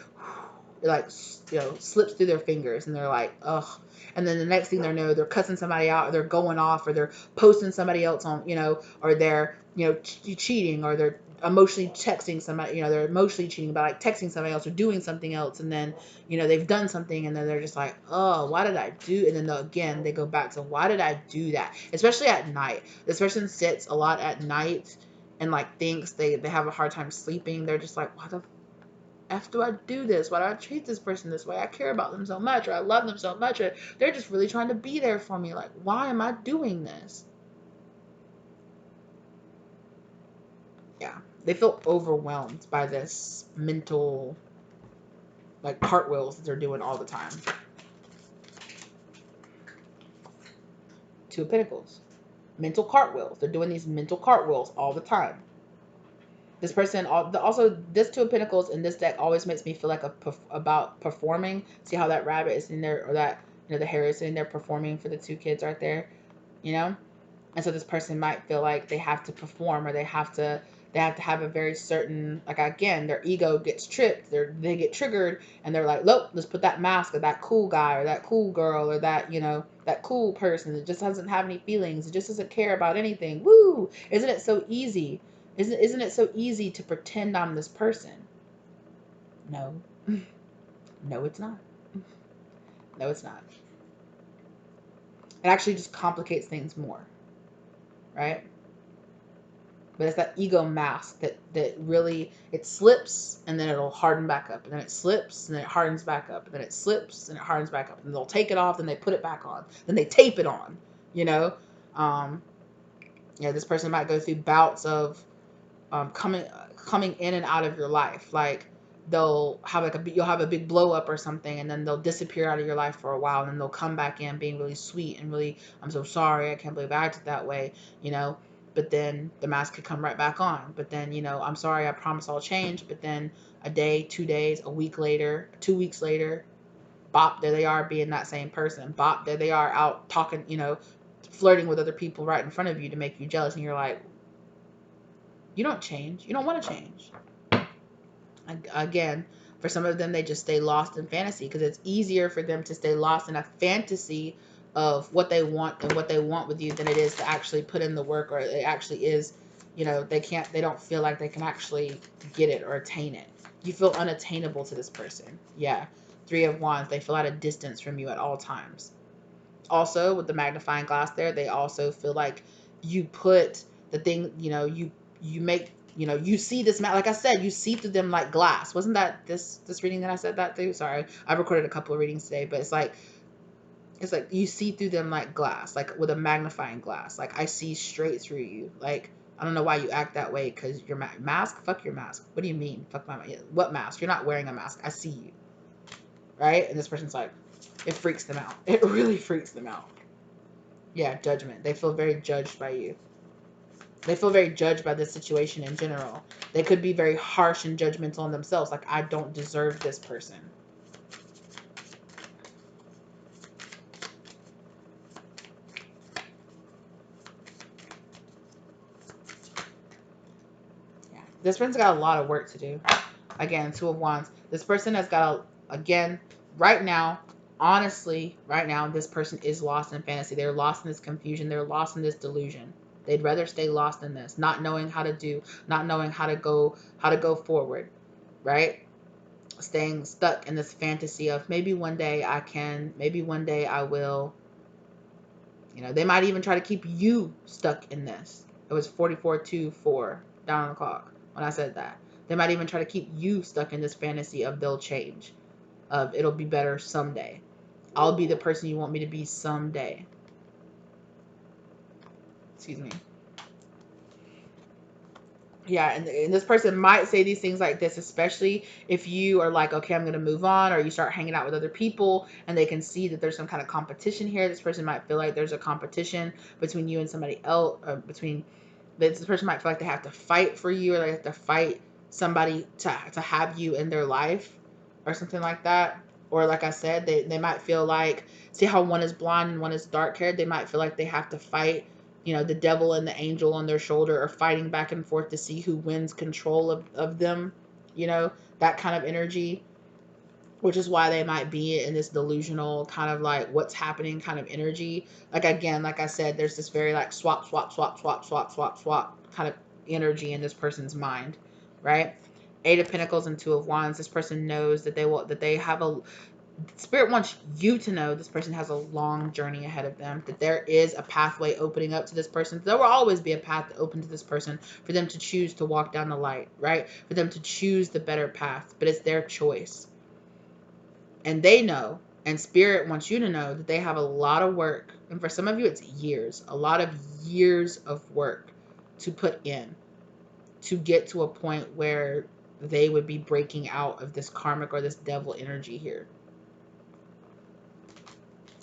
like, you know, slips through their fingers and they're like, ugh. And then the next thing they know, they're cussing somebody out, or they're going off, or they're posting somebody else on, you know, or they're, you know, cheating, or they're emotionally texting somebody, you know, they're emotionally cheating by like texting somebody else or doing something else. And then, you know, they've done something and then they're just like, oh, why did I do? And then again, they go back to, why did I do that? Especially at night. This person sits a lot at night and like thinks they have a hard time sleeping. They're just like, why the F do I do this? Why do I treat this person this way? I care about them so much, or I love them so much, or they're just really trying to be there for me. Like, why am I doing this? Yeah. They feel overwhelmed by this mental, like, cartwheels that they're doing all the time. Two of Pentacles. Mental cartwheels. They're doing these mental cartwheels all the time. This person also, this Two of Pentacles in this deck always makes me feel like about performing. See how that rabbit is in there, or that, you know, the hare is in there performing for the two kids right there, you know. And so this person might feel like they have to perform, or they have to have a very certain, like, again, their ego gets tripped, they get triggered, and they're like, look, let's put that mask of that cool guy or that cool girl or that, you know, that cool person that just doesn't have any feelings, it just doesn't care about anything. Woo! Isn't it so easy? Isn't it so easy to pretend I'm this person? No. No, it's not. No, it's not. It actually just complicates things more, right? But it's that ego mask that really, it slips and then it'll harden back up, and then it slips and then it hardens back up, and then it slips and it hardens back up, and they'll take it off, then they put it back on, then they tape it on, you know. um this person might go through bouts of coming in and out of your life. Like, they'll have you'll have a big blow up or something, and then they'll disappear out of your life for a while, and then they'll come back in being really sweet and really, I'm so sorry, I can't believe I acted that way, you know. But then the mask could come right back on. But then, you know, I'm sorry, I promise I'll change. But then a day, 2 days, a week later, 2 weeks later, bop, there they are being that same person. Bop, there they are out talking, you know, flirting with other people right in front of you to make you jealous. And you're like, you don't change. You don't want to change. Again, for some of them, they just stay lost in fantasy because it's easier for them to stay lost in a fantasy of what they want and what they want with you than it is to actually put in the work, or it actually is, you know, they don't feel like they can actually get it or attain it. You feel unattainable to this person. Yeah. Three of Wands, they feel at a distance from you at all times. Also, with the magnifying glass there, they also feel like you put the thing, you know, you make, you know, you see this, like I said, you see through them like glass. Wasn't that this reading that I said that through? Sorry, I've recorded a couple of readings today, but it's like you see through them like glass, like with a magnifying glass. Like, I see straight through you. Like, I don't know why you act that way, because your mask, fuck your mask. What do you mean fuck my what mask? You're not wearing a mask. I see you, right? And this person's like, it freaks them out. It really freaks them out. Yeah, judgment. They feel very judged by you. They feel very judged by the situation in general. They could be very harsh and judgmental on themselves. Like, I don't deserve this person. Yeah. This person's got a lot of work to do. Again, Two of Wands. This person has got again, right now, honestly, right now, this person is lost in fantasy. They're lost in this confusion. They're lost in this delusion. They'd rather stay lost in this, not knowing how to do, not knowing how to go forward, right? Staying stuck in this fantasy of maybe one day I can, maybe one day I will. You know, they might even try to keep you stuck in this. It was 44-2-4 down on the clock when I said that. They might even try to keep you stuck in this fantasy of they'll change, of it'll be better someday. I'll be the person you want me to be someday. Excuse me. Yeah, and this person might say these things like this, especially if you are like, okay, I'm going to move on, or you start hanging out with other people and they can see that there's some kind of competition here. This person might feel like there's a competition between you and somebody else, or between this person might feel like they have to fight for you, or they have to fight somebody to have you in their life or something like that. Or like I said, they might feel like, see how one is blonde and one is dark haired, they might feel like they have to fight, the devil and the angel on their shoulder, or fighting back and forth to see who wins control of them, that kind of energy, which is why they might be in this delusional kind of like what's happening kind of energy. Like, again, like I said, there's this very like swap, swap, swap, swap, swap, swap, swap kind of energy in this person's mind, right? Eight of Pentacles and Two of Wands. This person knows that they have a Spirit wants you to know this person has a long journey ahead of them, that there is a pathway opening up to this person. There will always be a path open to this person for them to choose to walk down the light, right? For them to choose the better path, but it's their choice. And they know, and Spirit wants you to know that they have a lot of work. And for some of you, it's years, a lot of years of work to put in to get to a point where they would be breaking out of this karmic or this devil energy here.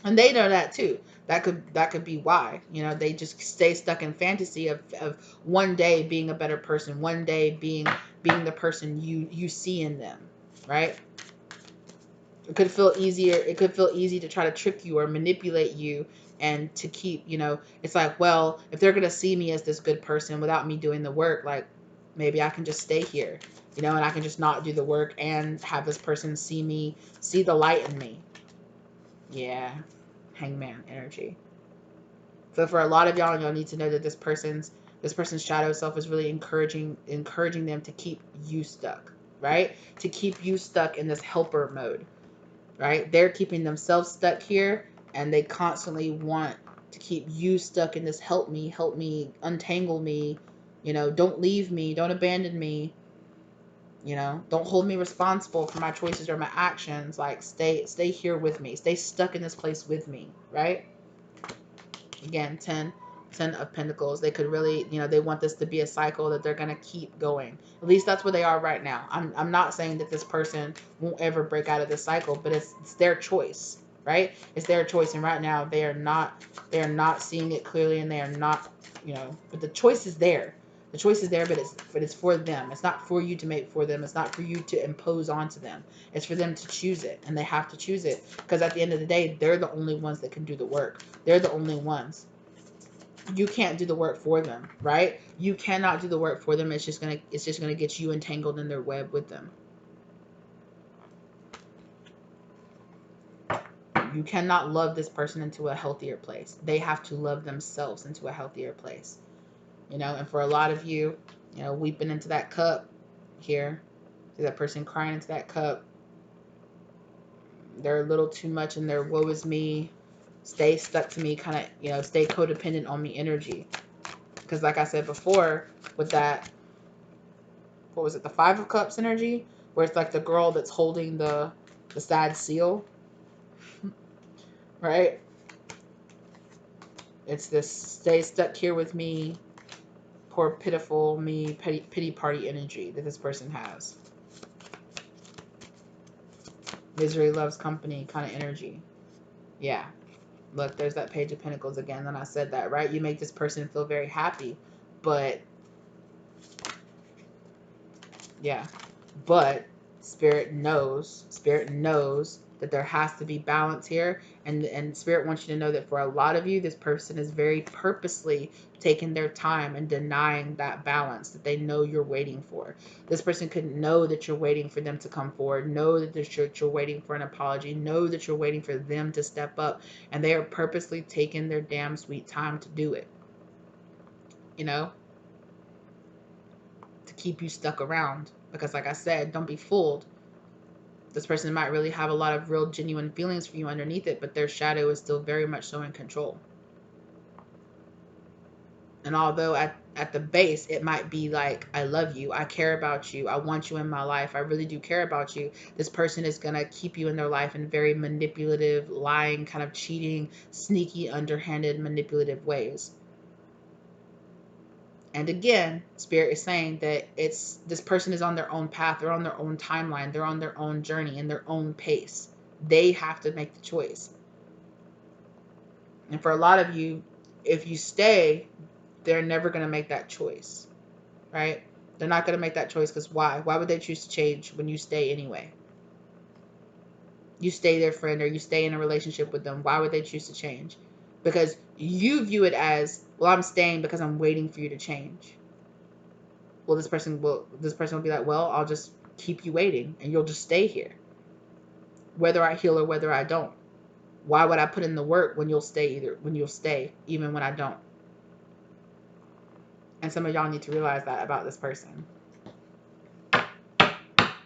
And they know that too. That could be why, they just stay stuck in fantasy of one day being a better person, one day being the person you see in them, right? It could feel easier. It could feel easy to try to trick you or manipulate you, and to keep, it's like, well, if they're going to see me as this good person without me doing the work, like maybe I can just stay here, and I can just not do the work and have this person see the light in me. Yeah. Hangman energy. So for a lot of y'all need to know that this person's shadow self is really encouraging them to keep you stuck, right? To keep you stuck in this helper mode, right? They're keeping themselves stuck here, and they constantly want to keep you stuck in this help me, untangle me, don't leave me, don't abandon me, don't hold me responsible for my choices or my actions. Like, stay here with me, stay stuck in this place with me, right? Again, 10 of Pentacles. They could really, they want this to be a cycle that they're going to keep going. At least that's where they are right now. I'm not saying that this person won't ever break out of this cycle, but it's their choice, right? It's their choice. And right now they are not seeing it clearly, and they are not, but the choice is there. The choice is there, but it's for them. It's not for you to make for them. It's not for you to impose onto them. It's for them to choose it, and they have to choose it, because at the end of the day, they're the only ones that can do the work. They're the only ones. You can't do the work for them, right? You cannot do the work for them. It's just gonna get you entangled in their web with them. You cannot love this person into a healthier place. They have to love themselves into a healthier place. And for a lot of you, weeping into that cup here, see that person crying into that cup. They're a little too much in their woe is me, stay stuck to me, kind of, stay codependent on me energy. Because like I said before, with that, what was it, the Five of Cups energy, where it's like the girl that's holding the sad seal, right? It's this stay stuck here with me, poor pitiful me, pity party energy that this person has. Misery loves company kind of energy. Yeah. Look, there's that Page of Pentacles again. And I said that, right? You make this person feel very happy. But, yeah. But Spirit knows that there has to be balance here. And Spirit wants you to know that for a lot of you, this person is very purposely taking their time and denying that balance that they know you're waiting for. This person could know that you're waiting for them to come forward, know that you're waiting for an apology, know that you're waiting for them to step up, and they are purposely taking their damn sweet time to do it. To keep you stuck around. Because like I said, don't be fooled. This person might really have a lot of real genuine feelings for you underneath it, but their shadow is still very much so in control. And although at the base, it might be like, I love you, I care about you, I want you in my life, I really do care about you, this person is going to keep you in their life in very manipulative, lying, kind of cheating, sneaky, underhanded, manipulative ways. And again, Spirit is saying that this person is on their own path, they're on their own timeline, they're on their own journey, in their own pace. They have to make the choice. And for a lot of you, if you stay, they're never going to make that choice, right? They're not going to make that choice because why? Why would they choose to change when you stay anyway? You stay their friend or you stay in a relationship with them. Why would they choose to change? Because you view it as, well, I'm staying because I'm waiting for you to change. Well, this person will be like, well, I'll just keep you waiting and you'll just stay here, whether I heal or whether I don't. Why would I put in the work when you'll stay even when I don't? And some of y'all need to realize that about this person.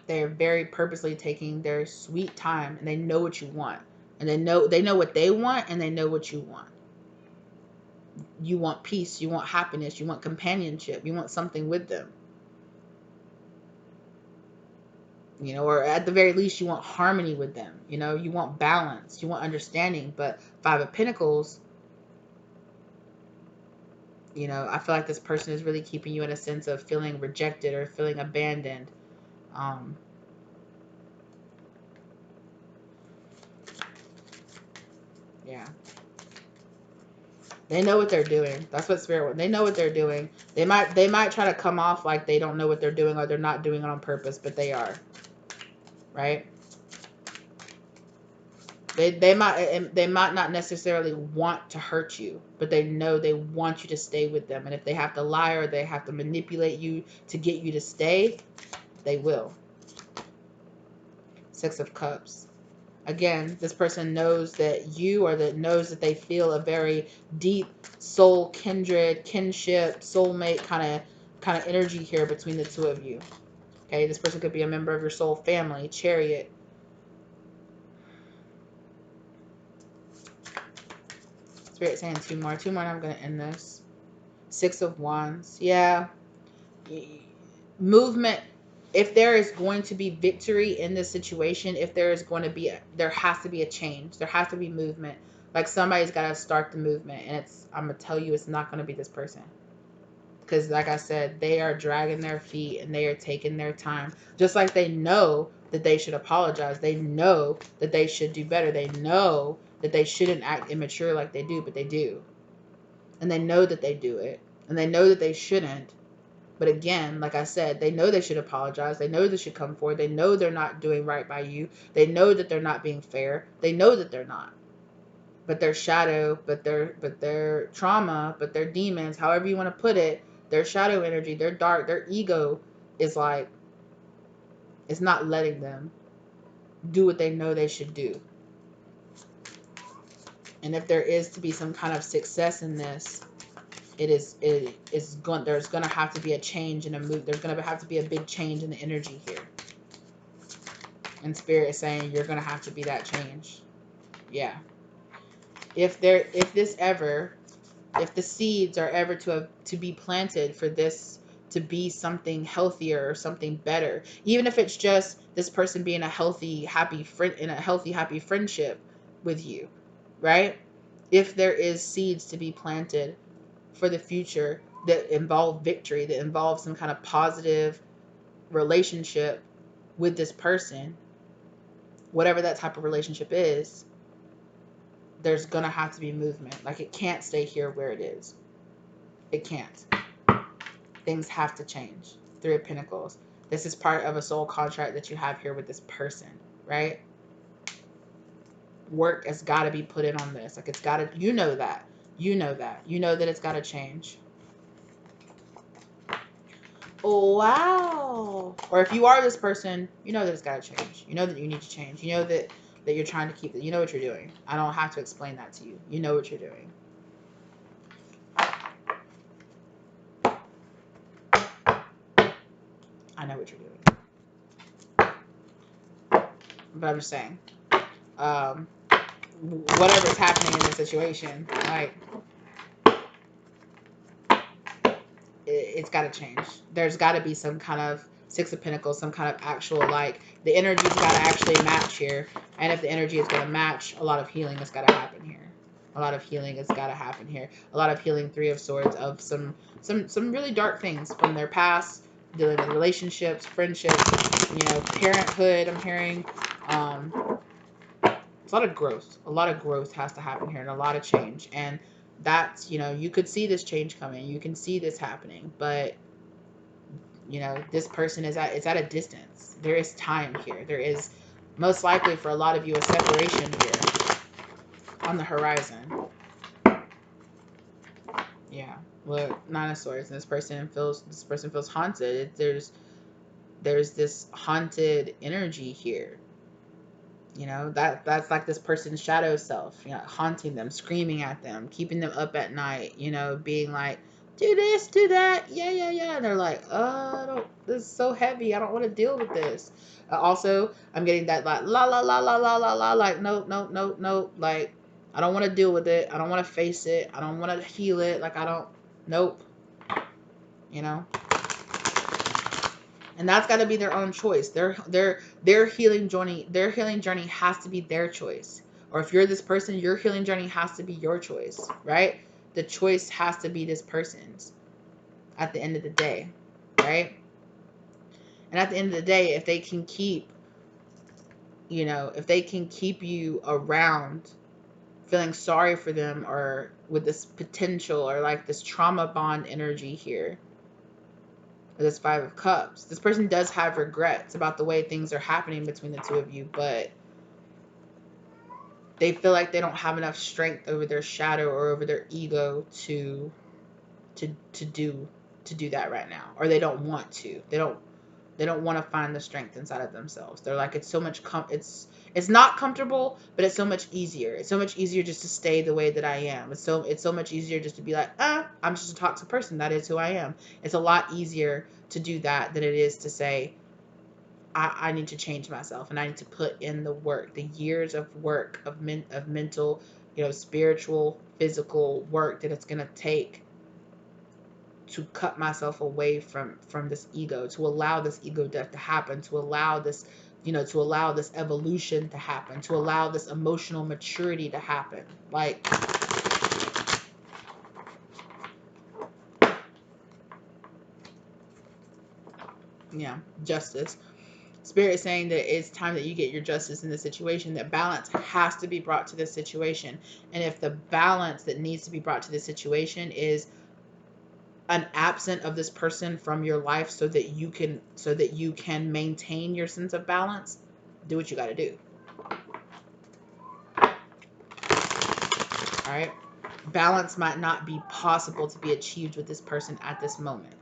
They're very purposely taking their sweet time, and they know what you want, and they know what they want, and they know what you want. You want peace, you want happiness, you want companionship, you want something with them. You know, or at the very least, you want harmony with them. You know, you want balance, you want understanding. But Five of Pentacles, you know, I feel like this person is really keeping you in a sense of feeling rejected or feeling abandoned. Yeah. They know what they're doing. That's what Spirit wants. They know what they're doing. They might try to come off like they don't know what they're doing or they're not doing it on purpose, but they are. Right? They might not necessarily want to hurt you, but they know they want you to stay with them. And if they have to lie or they have to manipulate you to get you to stay, they will. Six of Cups. Again, this person knows that you, or that knows that they feel a very deep soul kindred, kinship, soulmate kind of energy here between the two of you. Okay, this person could be a member of your soul family. Chariot. Spirit saying two more, and I'm going to end this. Six of Wands. Yeah. Movement. If there is going to be victory in this situation, if there is going to be, there has to be a change. There has to be movement. Like somebody's got to start the movement. And I'm going to tell you, it's not going to be this person. Because like I said, they are dragging their feet and they are taking their time. Just like they know that they should apologize. They know that they should do better. They know that they shouldn't act immature like they do, but they do. And they know that they do it. And they know that they shouldn't. But again, like I said, they know they should apologize. They know they should come forward. They know they're not doing right by you. They know that they're not being fair. They know that they're not. But their shadow, but their trauma, but their demons, however you want to put it, their shadow energy, their dark, their ego is like, it's not letting them do what they know they should do. And if there is to be some kind of success in this, there's going to have to be a change and a move. There's going to have to be a big change in the energy here. And Spirit is saying you're going to have to be that change. Yeah. If the seeds are ever to be planted for this to be something healthier or something better, even if it's just this person being a healthy, happy friend in a healthy, happy friendship with you, right? If there is seeds to be planted for the future that involve victory, that involve some kind of positive relationship with this person, whatever that type of relationship is, there's gonna have to be movement. Like, it can't stay here where it is. It can't. Things have to change. Three of Pentacles. This is part of a soul contract that you have here with this person, right? Work has got to be put in on this. Like, it's got to, you know that. You know that. You know that it's got to change. Oh, wow. Or if you are this person, you know that it's got to change. You know that you need to change. You know that you're trying to keep it. You know what you're doing. I don't have to explain that to you. You know what you're doing. I know what you're doing. But I'm just saying, whatever's happening in this situation, like, it's got to change. There's got to be some kind of Six of Pentacles, some kind of actual, like, the energy's got to actually match here. And if the energy is going to match, a lot of healing has got to happen here. A lot of healing has got to happen here. A lot of healing, Three of Swords, of some really dark things from their past, dealing with relationships, friendships, parenthood, I'm hearing. It's a lot of growth. A lot of growth has to happen here, and a lot of change. And that's, you could see this change coming. You can see this happening, but this person it's at a distance. There is time here. There is most likely for a lot of you a separation here on the horizon. Yeah. Look, Nine of Swords, and this person feels haunted. There's this haunted energy here. That's like this person's shadow self, haunting them, screaming at them, keeping them up at night, being like, do this, do that, yeah. And they're like, this is so heavy. I don't want to deal with this. Also, I'm getting that like, la, la, la, la, la, la, la, like, no, like, I don't want to deal with it. I don't want to face it. I don't want to heal it. Like, nope, And that's got to be their own choice. Their healing journey has to be their choice. Or if you're this person, your healing journey has to be your choice, right? The choice has to be this person's at the end of the day, right? And at the end of the day, if they can keep, if they can keep you around feeling sorry for them, or with this potential, or like this trauma bond energy here, this Five of Cups, this person does have regrets about the way things are happening between the two of you, but they feel like they don't have enough strength over their shadow or over their ego to do that right now, or they don't want to. They don't want to find the strength inside of themselves. They're like, it's so much it's not comfortable, but it's so much easier. It's so much easier just to stay the way that I am. It's so much easier just to be like, I'm just a toxic person. That is who I am. It's a lot easier to do that than it is to say, I need to change myself, and I need to put in the work, the years of work, of mental, spiritual, physical work that it's going to take to cut myself away from this ego, to allow this ego death to happen, to allow this, to allow this evolution to happen, to allow this emotional maturity to happen. Like, yeah, justice. Spirit is saying that it's time that you get your justice in this situation, that balance has to be brought to this situation. And if the balance that needs to be brought to this situation is an absent of this person from your life, so that you can maintain your sense of balance, do what you got to do. All right. Balance might not be possible to be achieved with this person at this moment.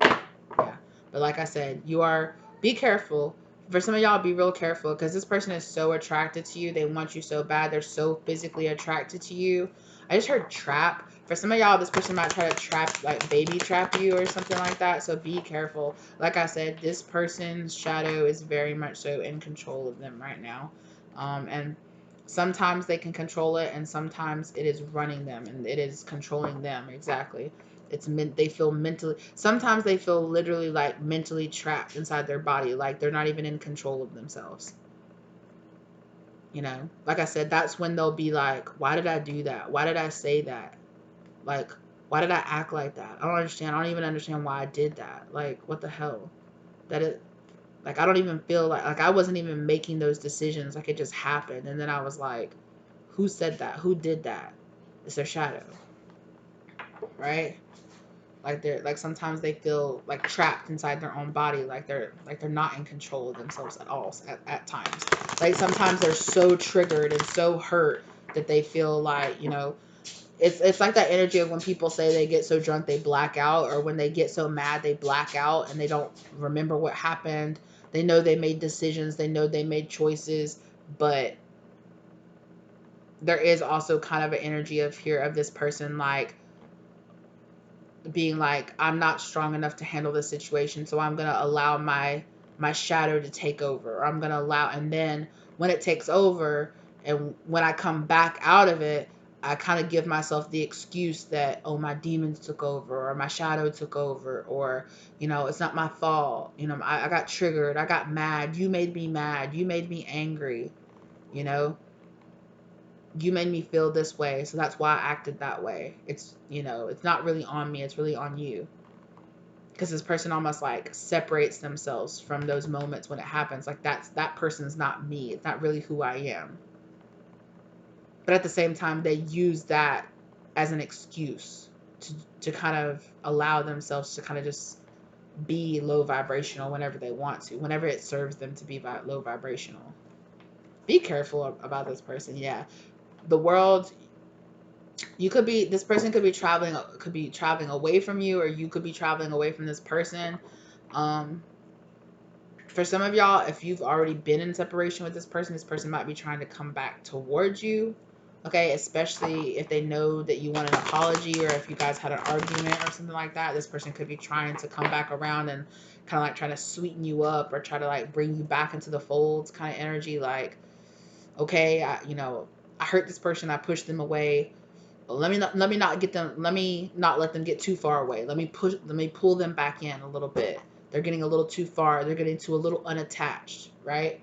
Yeah. But like I said, be careful. For some of y'all, be real careful, because this person is so attracted to you. They want you so bad. They're so physically attracted to you. I just heard trap. For some of y'all, this person might try to trap, like baby trap you or something like that. So be careful. Like I said, this person's shadow is very much so in control of them right now. And sometimes they can control it, and sometimes it is running them, and it is controlling them. Exactly. They feel mentally, sometimes they feel literally like mentally trapped inside their body, like they're not even in control of themselves. Like I said, that's when they'll be like, why did I do that? Why did I say that? Like, why did I act like that? I don't understand. I don't even understand why I did that. Like, what the hell? Like, I don't even feel like I wasn't even making those decisions. Like, it just happened. And then I was like, who said that? Who did that? It's their shadow. Right? Like sometimes they feel like trapped inside their own body, like they're not in control of themselves at all at times. Like sometimes they're so triggered and so hurt that they feel like, it's like that energy of when people say they get so drunk they black out, or when they get so mad they black out and they don't remember what happened. They know they made decisions, they know they made choices, but there is also kind of an energy of this person like being like, I'm not strong enough to handle this situation, so I'm gonna allow my shadow to take over. Or I'm gonna allow, and then when it takes over, and when I come back out of it, I kind of give myself the excuse that, oh, my demons took over, or my shadow took over, or, it's not my fault. I got triggered. I got mad. You made me mad. You made me angry. You know, you made me feel this way. So that's why I acted that way. It's not really on me. It's really on you. Because this person almost like separates themselves from those moments when it happens. Like that person's not me. It's not really who I am. But at the same time, they use that as an excuse to kind of allow themselves to kind of just be low vibrational whenever they want to, whenever it serves them to be low vibrational. Be careful about this person. Yeah. The world, this person could be traveling away from you, or you could be traveling away from this person. For some of y'all, if you've already been in separation with this person might be trying to come back towards you. Okay, especially if they know that you want an apology, or if you guys had an argument or something like that. This person could be trying to come back around and kind of like trying to sweeten you up, or try to like bring you back into the folds kind of energy. Like, okay, I hurt this person, I pushed them away. Let me not let them get too far away. Let me pull them back in a little bit. They're getting a little too far. They're getting too a little unattached, right?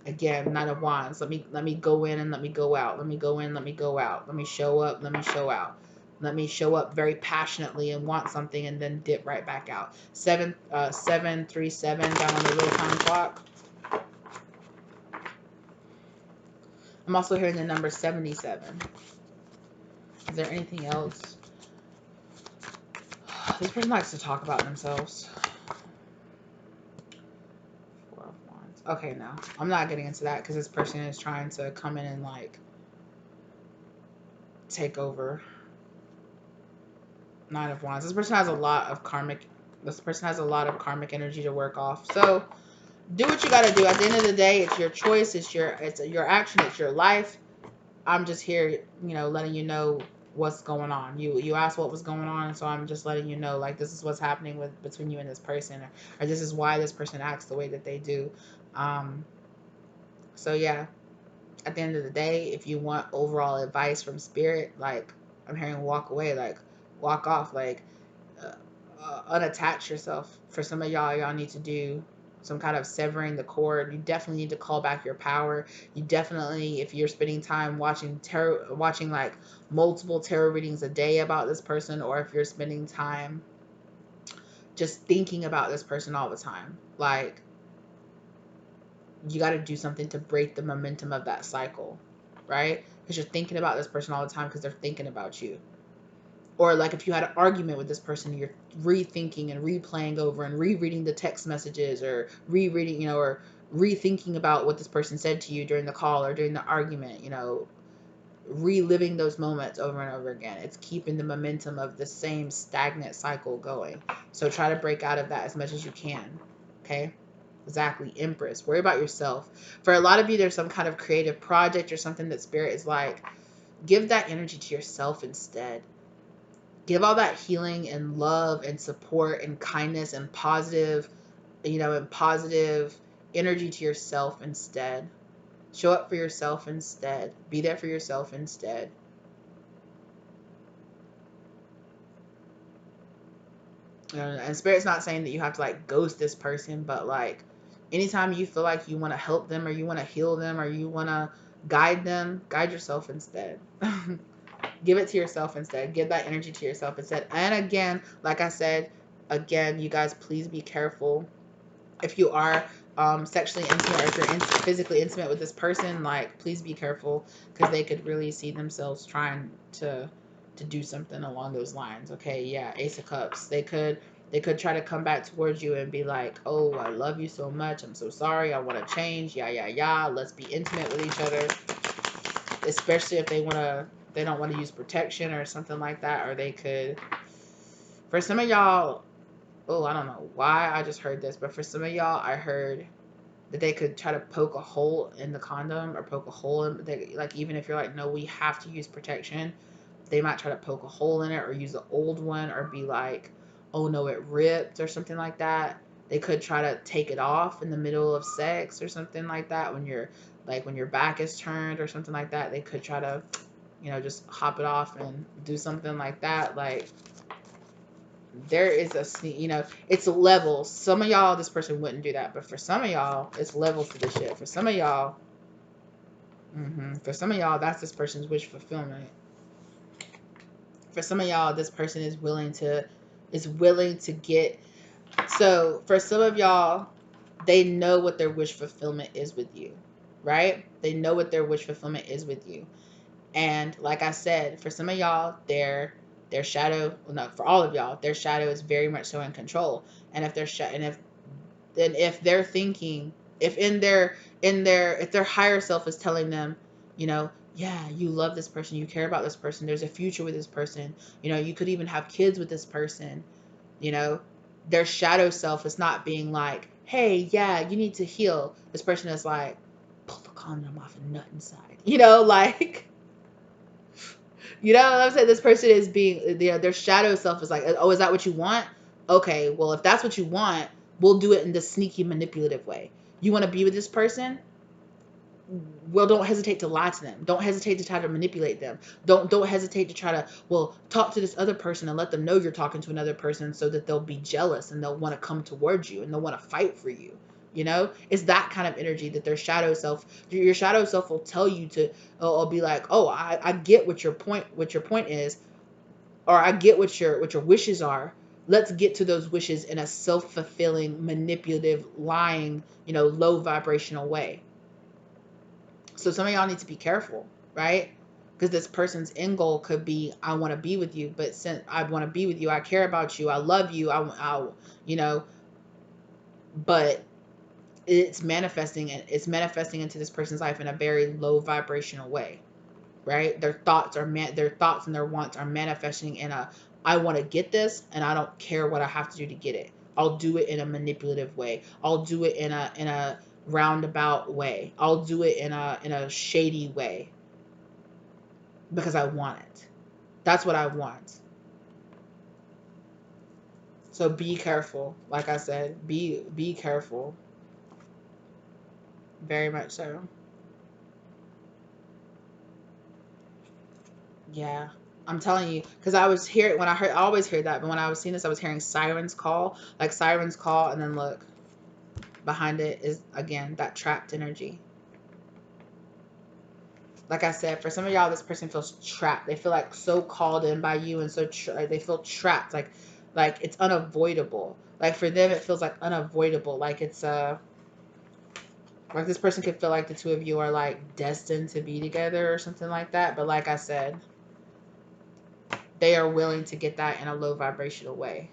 Again, Knight of Wands. Let me go in and let me go out. Let me go in, let me go out. Let me show up, let me show out. Let me show up very passionately and want something, and then dip right back out. 737 down on the real time clock. I'm also hearing the number 77. Is there anything else? This person likes to talk about themselves. 4 of Wands. Okay, no. I'm not getting into that because this person is trying to come in and like take over. 9 of Wands. This person has a lot of karmic energy to work off. So do what you got to do. At the end of the day, it's your choice. It's your action. It's your life. I'm just here, letting you know what's going on. You asked what was going on, so I'm just letting you know, like, this is what's happening between you and this person, or this is why this person acts the way that they do. So yeah, at the end of the day, if you want overall advice from spirit, like, I'm hearing walk away, like walk off, like unattach yourself. For some of y'all need to do some kind of severing the cord. You definitely need to call back your power. You definitely, if you're spending time watching like multiple tarot readings a day about this person, or if you're spending time just thinking about this person all the time, like, you got to do something to break the momentum of that cycle, right? Because you're thinking about this person all the time because they're thinking about you. Or like if you had an argument with this person, you're rethinking and replaying over and rereading the text messages, or rereading, or rethinking about what this person said to you during the call or during the argument, reliving those moments over and over again. It's keeping the momentum of the same stagnant cycle going. So try to break out of that as much as you can. Okay? Exactly. Empress. Worry about yourself. For a lot of you, there's some kind of creative project or something that spirit is like, give that energy to yourself instead. Give all that healing and love and support and kindness and positive, and positive energy to yourself instead. Show up for yourself instead. Be there for yourself instead. And Spirit's not saying that you have to like ghost this person, but like anytime you feel like you want to help them, or you want to heal them, or you want to guide them, guide yourself instead. Give it to yourself instead. Give that energy to yourself instead. And again, like I said, you guys, please be careful. If you are sexually intimate, or if you're physically intimate with this person, like, please be careful, because they could really see themselves trying to do something along those lines. Okay, yeah, Ace of Cups. They could try to come back towards you and be like, oh, I love you so much. I'm so sorry. I want to change. Yeah. Let's be intimate with each other. Especially if they don't want to use protection or something like that. Or they could, for some of y'all, oh, I don't know why I just heard this, but for some of y'all, I heard that they could try to poke a hole in the condom, or poke a hole in, like, even if you're like, no, we have to use protection, they might try to poke a hole in it, or use an old one, or be like, oh no, it ripped, or something like that. They could try to take it off in the middle of sex or something like that, when your back is turned or something like that. They could try to you know, just hop it off and do something like that. Like, there is you know, it's levels. Some of y'all, this person wouldn't do that, but for some of y'all, it's levels to this shit. For some of y'all, for some of y'all, that's this person's wish fulfillment. For some of y'all, this person is willing to get. So for some of y'all, they know what their wish fulfillment is with you, right? They know what their wish fulfillment is with you. And like I said, for some of y'all, their shadow, well, no, for all of y'all, their shadow is very much so in control. And if if they're thinking, if if their higher self is telling them, you know, yeah, you love this person, you care about this person, there's a future with this person, you know, you could even have kids with this person, you know, their shadow self is not being like, hey, yeah, you need to heal. This person is like, pull the condom off and nut inside, you know, like, you know what I'm saying? This person is being, their shadow self is like, oh, is that what you want? Okay, well, if that's what you want, we'll do it in this sneaky, manipulative way. You want to be with this person? Well, don't hesitate to lie to them. Don't hesitate to try to manipulate them. Don't hesitate to try to, well, talk to this other person and let them know you're talking to another person so that they'll be jealous and they'll want to come towards you and they'll want to fight for you. You know, it's that kind of energy that your shadow self will tell you to, or be like, oh, I get what your point is, or I get what your wishes are. Let's get to those wishes in a self-fulfilling, manipulative, lying, you know, low vibrational way. So some of y'all need to be careful, right? Because this person's end goal could be, I want to be with you, but since I want to be with you, I care about you, I love you, you know, but it's manifesting into this person's life in a very low vibrational way, right? Their thoughts and their wants are manifesting in a, I want to get this and I don't care what I have to do to get it. I'll do it in a manipulative way. I'll do it in a roundabout way. I'll do it in a shady way because I want it. That's what I want. So be careful. Like I said, be careful. Very much so. Yeah. I'm telling you, because I was here when I always hear that, but when I was seeing this, I was hearing sirens call, like sirens call, and then look, behind it is again that trapped energy. Like I said, for some of y'all, this person feels trapped. They feel like so called in by you, and so they feel trapped. Like it's unavoidable. Like for them, it feels like unavoidable. Like it's like this person could feel like the two of you are like destined to be together or something like that. But like I said, they are willing to get that in a low vibrational way.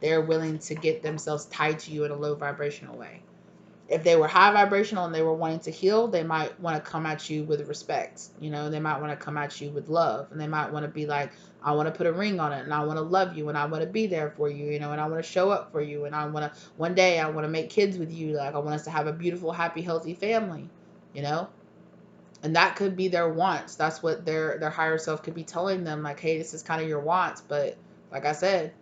They're willing to get themselves tied to you in a low vibrational way. If they were high vibrational and they were wanting to heal, they might want to come at you with respect. You know, they might want to come at you with love, and they might want to be like, I want to put a ring on it, and I want to love you, and I want to be there for you, you know, and I want to show up for you, and I want to, one day I want to make kids with you. Like, I want us to have a beautiful, happy, healthy family, you know? And that could be their wants. That's what their higher self could be telling them, like, hey, this is kind of your wants. But like I said,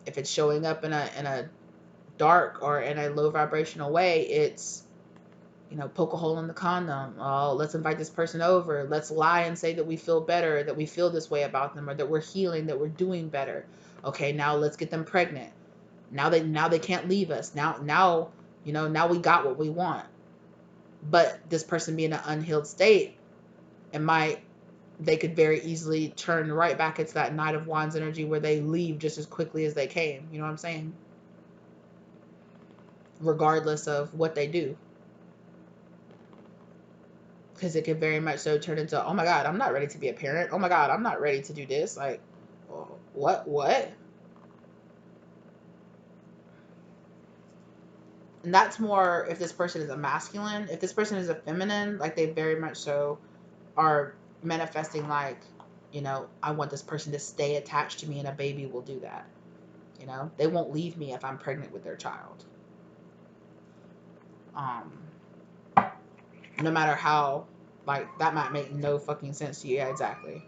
if it's showing up in a dark or in a low vibrational way, it's, you know, poke a hole in the condom. Oh, let's invite this person over. Let's lie and say that we feel better, that we feel this way about them, or that we're healing, that we're doing better. Okay, now let's get them pregnant. Now they can't leave us. Now, you know, now we got what we want. But this person being in an unhealed state, it might, they could very easily turn right back into that Knight of Wands energy where they leave just as quickly as they came. You know what I'm saying? Regardless of what they do. Because it could very much so turn into, oh my God, I'm not ready to be a parent. Oh my God, I'm not ready to do this. Like, what? And that's more if this person is a masculine. If this person is a feminine, like they very much so are manifesting like, you know, I want this person to stay attached to me, and a baby will do that. You know, they won't leave me if I'm pregnant with their child. Um, no matter how, like, that might make no fucking sense to you. Yeah, exactly.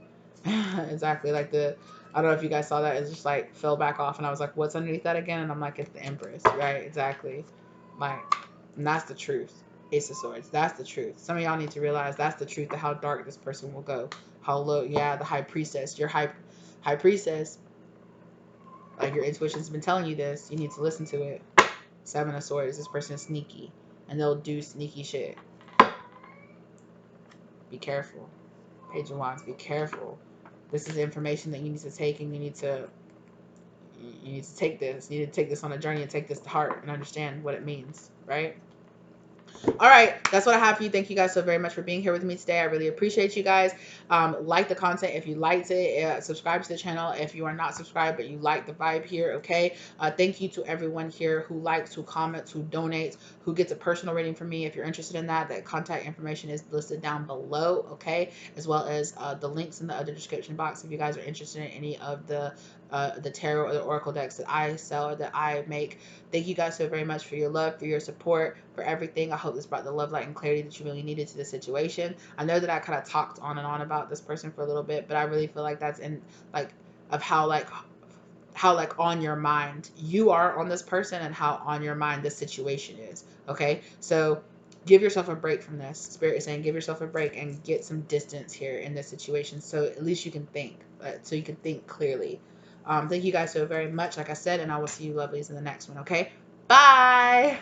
Exactly. Like I don't know if you guys saw that. It just like fell back off, and I was like, what's underneath that again? And I'm like, it's the Empress, right? Exactly. Like, and that's the truth. Ace of Swords. That's the truth. Some of y'all need to realize that's the truth of how dark this person will go. How low. Yeah, the High Priestess. Your High Priestess. Like, your intuition's been telling you this. You need to listen to it. Seven of Swords. This person is sneaky. And they'll do sneaky shit. Be careful. Page of Wands. Be careful. This is information that you need to take, and you need to take this. You need to take this on a journey and take this to heart and understand what it means, right? All right, that's what I have for you. Thank you guys so very much for being here with me today. I really appreciate you guys. Like the content if you liked it. Subscribe to the channel if you are not subscribed but you like the vibe here, okay? Thank you to everyone here who likes, who comments, who donates, who gets a personal reading from me. If you're interested in that, that contact information is listed down below, okay? As well as the links in the other description box if you guys are interested in any of the tarot or the oracle decks that I sell or that I make. Thank you guys so very much for your love, for your support, for everything. I hope this brought the love, light, and clarity that you really needed to the situation. I know that I kind of talked on and on about this person for a little bit, but I really feel like that's in like of how on your mind you are on this person and how on your mind this situation is. Okay, so give yourself a break from this. Spirit is saying give yourself a break and get some distance here in this situation, so at least you can think, so you can think clearly. Thank you guys so very much, like I said, and I will see you lovelies in the next one. Okay, bye.